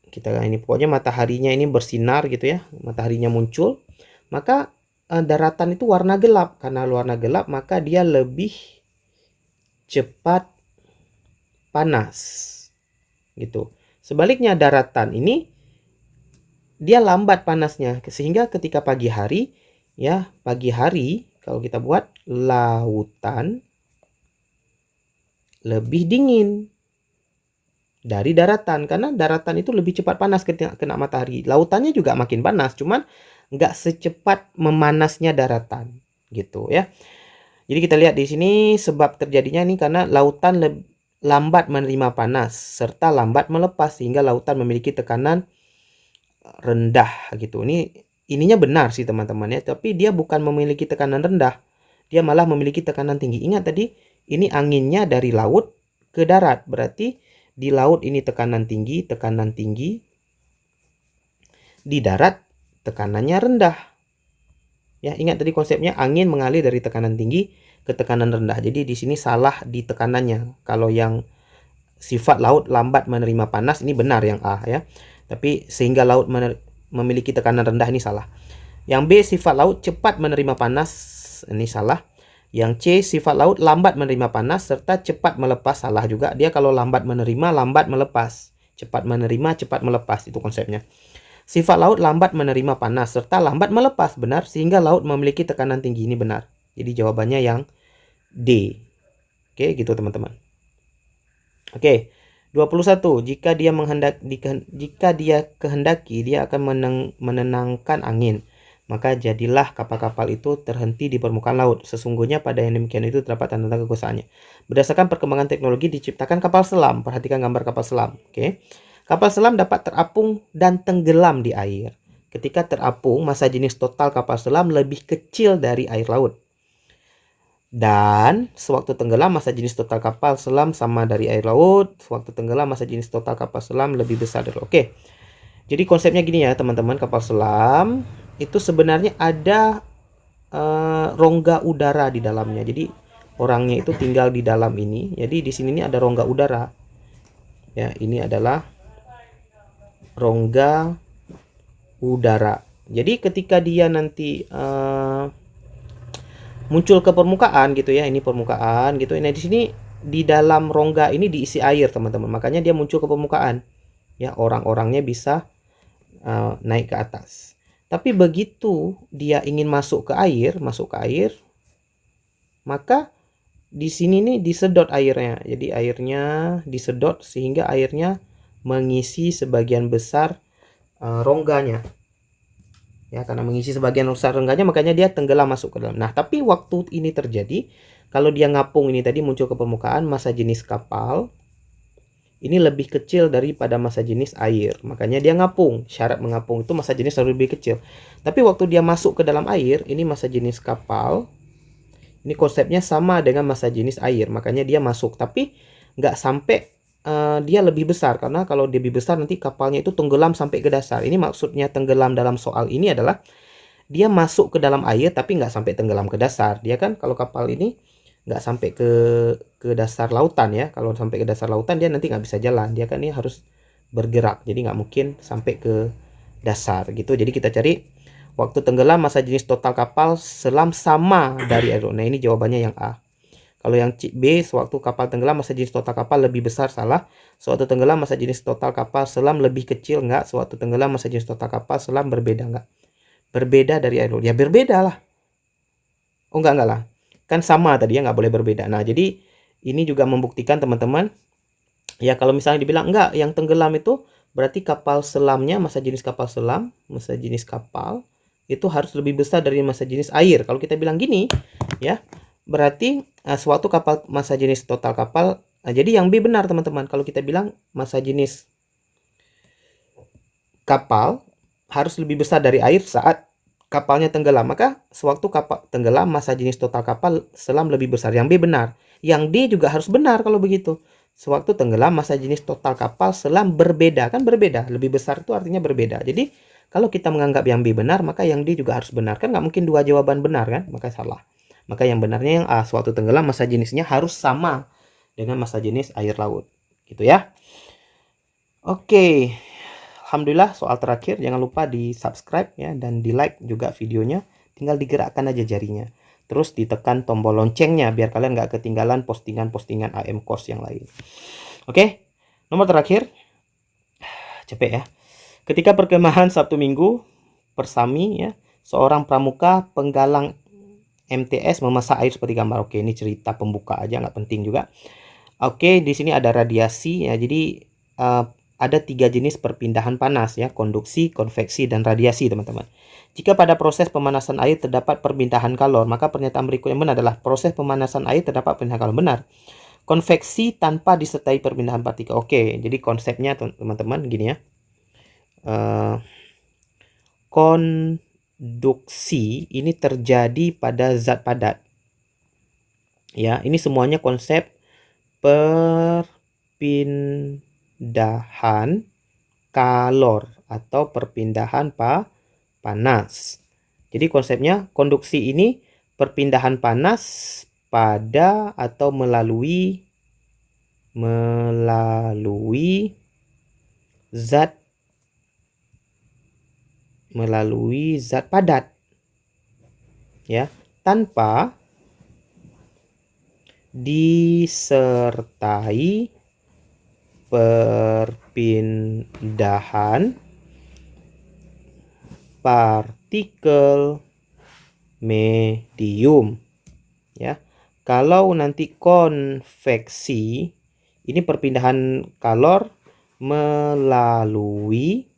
Kita ini pokoknya mataharinya ini bersinar gitu ya, mataharinya muncul, maka daratan itu warna gelap. Karena warna gelap maka dia lebih cepat panas gitu. Sebaliknya daratan ini dia lambat panasnya, sehingga ketika pagi hari ya, pagi hari kalau kita buat lautan lebih dingin dari daratan, karena daratan itu lebih cepat panas ketika kena matahari. Lautannya juga makin panas, cuman nggak secepat memanasnya daratan gitu ya. Jadi kita lihat di sini sebab terjadinya ini karena lautan lambat menerima panas serta lambat melepas sehingga lautan memiliki tekanan rendah gitu. Ininya benar sih teman-teman ya, tapi dia bukan memiliki tekanan rendah. Dia malah memiliki tekanan tinggi. Ingat tadi ini anginnya dari laut ke darat, berarti di laut ini tekanan tinggi, di darat tekanannya rendah. Ya, ingat tadi konsepnya angin mengalir dari tekanan tinggi ke tekanan rendah. Jadi di sini salah di tekanannya. Kalau yang sifat laut lambat menerima panas ini benar yang A ya. Tapi sehingga laut memiliki tekanan rendah ini salah. Yang B sifat laut cepat menerima panas ini salah. Yang C sifat laut lambat menerima panas serta cepat melepas salah juga. Dia kalau lambat menerima, lambat melepas. Cepat menerima, cepat melepas, itu konsepnya. Sifat laut lambat menerima panas serta lambat melepas, benar, sehingga laut memiliki tekanan tinggi, ini benar. Jadi jawabannya yang D. Oke, gitu teman-teman. Oke, 21. Jika dia kehendaki, dia akan menenangkan angin. Maka jadilah kapal-kapal itu terhenti di permukaan laut. Sesungguhnya pada yang demikian itu terdapat tanda-tanda kekuasaannya. Berdasarkan perkembangan teknologi diciptakan kapal selam. Perhatikan gambar kapal selam. Oke. Kapal selam dapat terapung dan tenggelam di air. Ketika terapung, massa jenis total kapal selam lebih kecil dari air laut. Dan sewaktu tenggelam, massa jenis total kapal selam sama dari air laut. Sewaktu tenggelam, massa jenis total kapal selam lebih besar dari laut. Oke. Jadi konsepnya gini ya teman-teman, kapal selam itu sebenarnya ada rongga udara di dalamnya. Jadi orangnya itu tinggal di dalam ini. Jadi di sini ada rongga udara. Ya, ini adalah rongga udara. Jadi ketika dia nanti muncul ke permukaan gitu ya, ini permukaan gitu. Nah di sini di dalam rongga ini diisi air teman-teman. Makanya dia muncul ke permukaan. Ya, orang-orangnya bisa naik ke atas. Tapi begitu dia ingin masuk ke air, maka di sini nih disedot airnya. Jadi airnya disedot sehingga airnya mengisi sebagian besar rongganya. Ya, karena mengisi sebagian besar rongganya makanya dia tenggelam masuk ke dalam. Nah, tapi waktu ini terjadi, kalau dia ngapung ini tadi muncul ke permukaan, massa jenis kapal ini lebih kecil daripada massa jenis air. Makanya dia ngapung. Syarat mengapung itu massa jenis harus lebih kecil. Tapi waktu dia masuk ke dalam air, ini massa jenis kapal. Ini konsepnya sama dengan massa jenis air. Makanya dia masuk. Tapi nggak sampai dia lebih besar, karena kalau dia lebih besar nanti kapalnya itu tenggelam sampai ke dasar. Ini maksudnya tenggelam dalam soal ini adalah dia masuk ke dalam air tapi nggak sampai tenggelam ke dasar. Dia kan kalau kapal ini nggak sampai ke dasar lautan ya. Kalau sampai ke dasar lautan dia nanti nggak bisa jalan. Dia kan ini harus bergerak, jadi nggak mungkin sampai ke dasar gitu. Jadi kita cari waktu tenggelam, masa jenis total kapal selam sama dari air. Nah ini jawabannya yang A. Kalau yang B, sewaktu kapal tenggelam masa jenis total kapal lebih besar, salah. Sewaktu tenggelam masa jenis total kapal selam lebih kecil, enggak. Sewaktu tenggelam masa jenis total kapal selam berbeda, enggak. Berbeda dari air. Ya berbeda lah. Oh enggak lah. Kan sama tadi ya, nggak boleh berbeda. Nah jadi ini juga membuktikan teman-teman, ya kalau misalnya dibilang enggak, yang tenggelam itu berarti kapal selamnya, masa jenis kapal selam, masa jenis kapal itu harus lebih besar dari masa jenis air. Kalau kita bilang gini ya, berarti suatu kapal masa jenis total kapal, jadi yang B benar teman-teman. Kalau kita bilang masa jenis kapal harus lebih besar dari air saat kapalnya tenggelam, maka sewaktu kapal tenggelam masa jenis total kapal selam lebih besar. Yang B benar. Yang D juga harus benar kalau begitu. Sewaktu tenggelam masa jenis total kapal selam berbeda, kan berbeda. Lebih besar itu artinya berbeda. Jadi kalau kita menganggap yang B benar, maka yang D juga harus benar. Kan nggak mungkin dua jawaban benar kan, maka salah. Maka yang benarnya yang A, sewaktu tenggelam masa jenisnya harus sama dengan masa jenis air laut. Gitu ya. Oke. Alhamdulillah soal terakhir, jangan lupa di subscribe ya, dan di like juga videonya. Tinggal digerakkan aja jarinya. Terus ditekan tombol loncengnya biar kalian nggak ketinggalan postingan-postingan AM Course yang lain. Oke. Nomor terakhir. Capek ya. Ketika perkemahan Sabtu Minggu Persami ya, seorang pramuka penggalang MTS memasak air seperti gambar. Oke, ini cerita pembuka aja, nggak penting juga. Oke, di sini ada radiasi ya. Jadi ada 3 jenis perpindahan panas ya, konduksi, konveksi, dan radiasi teman-teman. Jika pada proses pemanasan air terdapat perpindahan kalor, maka pernyataan berikut yang benar adalah proses pemanasan air terdapat perpindahan kalor. Benar. Konveksi tanpa disertai perpindahan partikel. Oke, jadi konsepnya teman-teman gini ya. Konduksi ini terjadi pada zat padat. Ya, ini semuanya konsep perpindahan kalor atau perpindahan panas. Jadi konsepnya konduksi ini perpindahan panas pada atau melalui zat padat ya, tanpa disertai perpindahan partikel medium ya. Kalau nanti konveksi ini perpindahan kalor melalui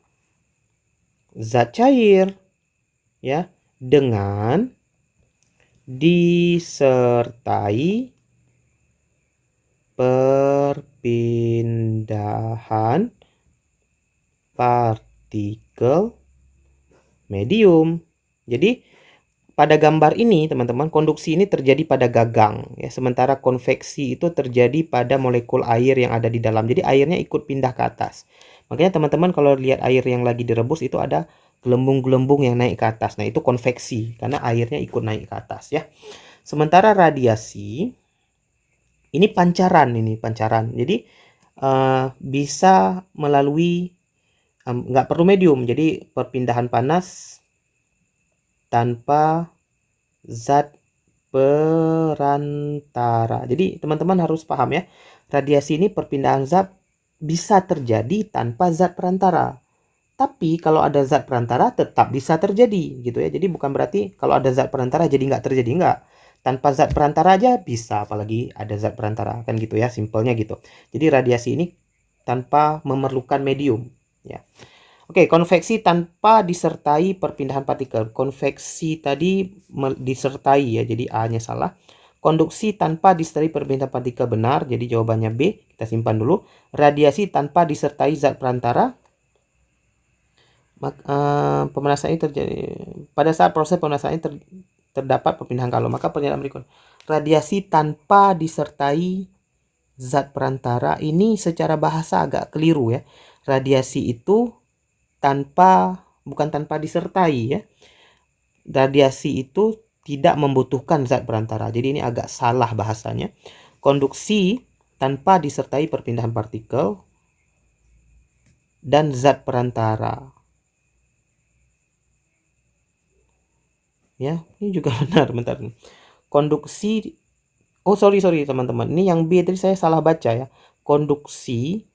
zat cair ya, dengan disertai perpindahan partikel medium. Jadi pada gambar ini teman-teman, konduksi ini terjadi pada gagang ya, sementara konveksi itu terjadi pada molekul air yang ada di dalam. Jadi airnya ikut pindah ke atas. Makanya teman-teman kalau lihat air yang lagi direbus itu ada gelembung-gelembung yang naik ke atas. Nah, itu konveksi karena airnya ikut naik ke atas ya. Sementara radiasi ini pancaran. Jadi bisa melalui nggak perlu medium. Jadi perpindahan panas tanpa zat perantara. Jadi teman-teman harus paham ya, radiasi ini perpindahan zat bisa terjadi tanpa zat perantara. Tapi kalau ada zat perantara tetap bisa terjadi gitu ya. Jadi bukan berarti kalau ada zat perantara jadi nggak terjadi, nggak. Tanpa zat perantara aja bisa, apalagi ada zat perantara, kan gitu ya, simpelnya gitu. Jadi radiasi ini tanpa memerlukan medium ya. Oke, konveksi tanpa disertai perpindahan partikel. Konveksi tadi disertai ya, jadi A-nya salah. Konduksi tanpa disertai perpindahan partikel benar, jadi jawabannya B. Kita simpan dulu. Radiasi tanpa disertai zat perantara. Pemanasan ini terjadi pada saat proses pemanasan ini terdapat perpindahan kalor. Maka pernyataan berikut, radiasi tanpa disertai zat perantara ini secara bahasa agak keliru ya. Radiasi itu bukan tanpa disertai ya. Radiasi itu tidak membutuhkan zat perantara. Jadi ini agak salah bahasanya. Konduksi tanpa disertai perpindahan partikel dan zat perantara. Ya, ini juga benar, bentar. Konduksi, oh sorry teman-teman, ini yang B tadi saya salah baca ya. Konduksi,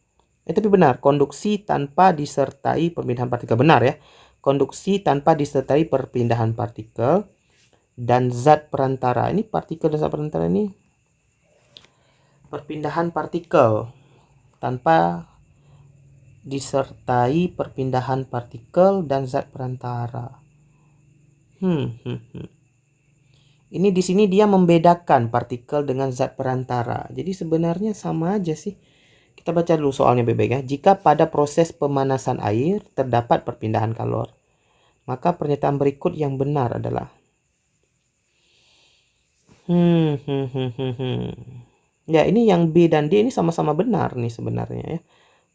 tapi benar, konduksi tanpa disertai perpindahan partikel, benar ya. Konduksi tanpa disertai perpindahan partikel dan zat perantara. Ini partikel dan zat perantara ini perpindahan partikel tanpa disertai perpindahan partikel dan zat perantara. Ini di sini dia membedakan partikel dengan zat perantara. Jadi sebenarnya sama aja sih. Kita baca dulu soalnya baik-baik ya. Jika pada proses pemanasan air terdapat perpindahan kalor, maka pernyataan berikut yang benar adalah Ya, ini yang B dan D ini sama-sama benar nih sebenarnya ya.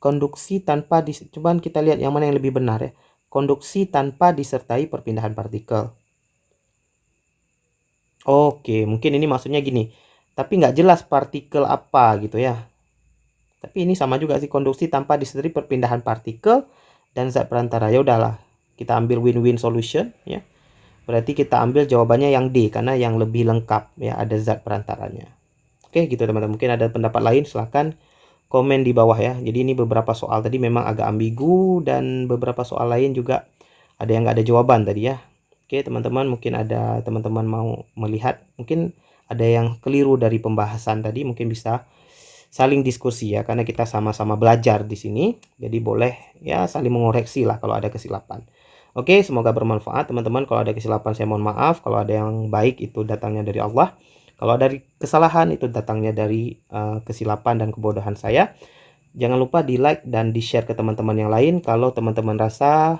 Konduksi tanpa cobaan kita lihat yang mana yang lebih benar ya. Konduksi tanpa disertai perpindahan partikel. Oke, mungkin ini maksudnya gini. Tapi nggak jelas partikel apa gitu ya. Tapi ini sama juga sih, konduksi tanpa disertai perpindahan partikel dan zat perantara. Ya udahlah, kita ambil win-win solution ya. Berarti kita ambil jawabannya yang D karena yang lebih lengkap ya, ada zat perantaranya. Oke, gitu teman-teman. Mungkin ada pendapat lain, silahkan komen di bawah ya. Jadi ini beberapa soal tadi memang agak ambigu dan beberapa soal lain juga ada yang nggak ada jawaban tadi ya. Oke teman-teman, mungkin ada teman-teman mau melihat, mungkin ada yang keliru dari pembahasan tadi, mungkin bisa saling diskusi ya, karena kita sama-sama belajar di sini. Jadi boleh ya saling mengoreksi lah kalau ada kesilapan. Oke, semoga bermanfaat teman-teman. Kalau ada kesilapan saya mohon maaf. Kalau ada yang baik itu datangnya dari Allah. Kalau dari kesalahan itu datangnya dari kesilapan dan kebodohan saya. Jangan lupa di like dan di share ke teman-teman yang lain kalau teman-teman rasa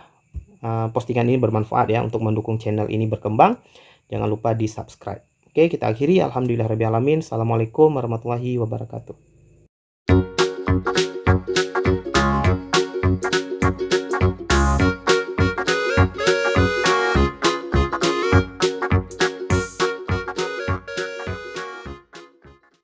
postingan ini bermanfaat ya untuk mendukung channel ini berkembang. Jangan lupa di subscribe. Oke, kita akhiri. Alhamdulillahirrahmanirrahim. Assalamualaikum warahmatullahi wabarakatuh.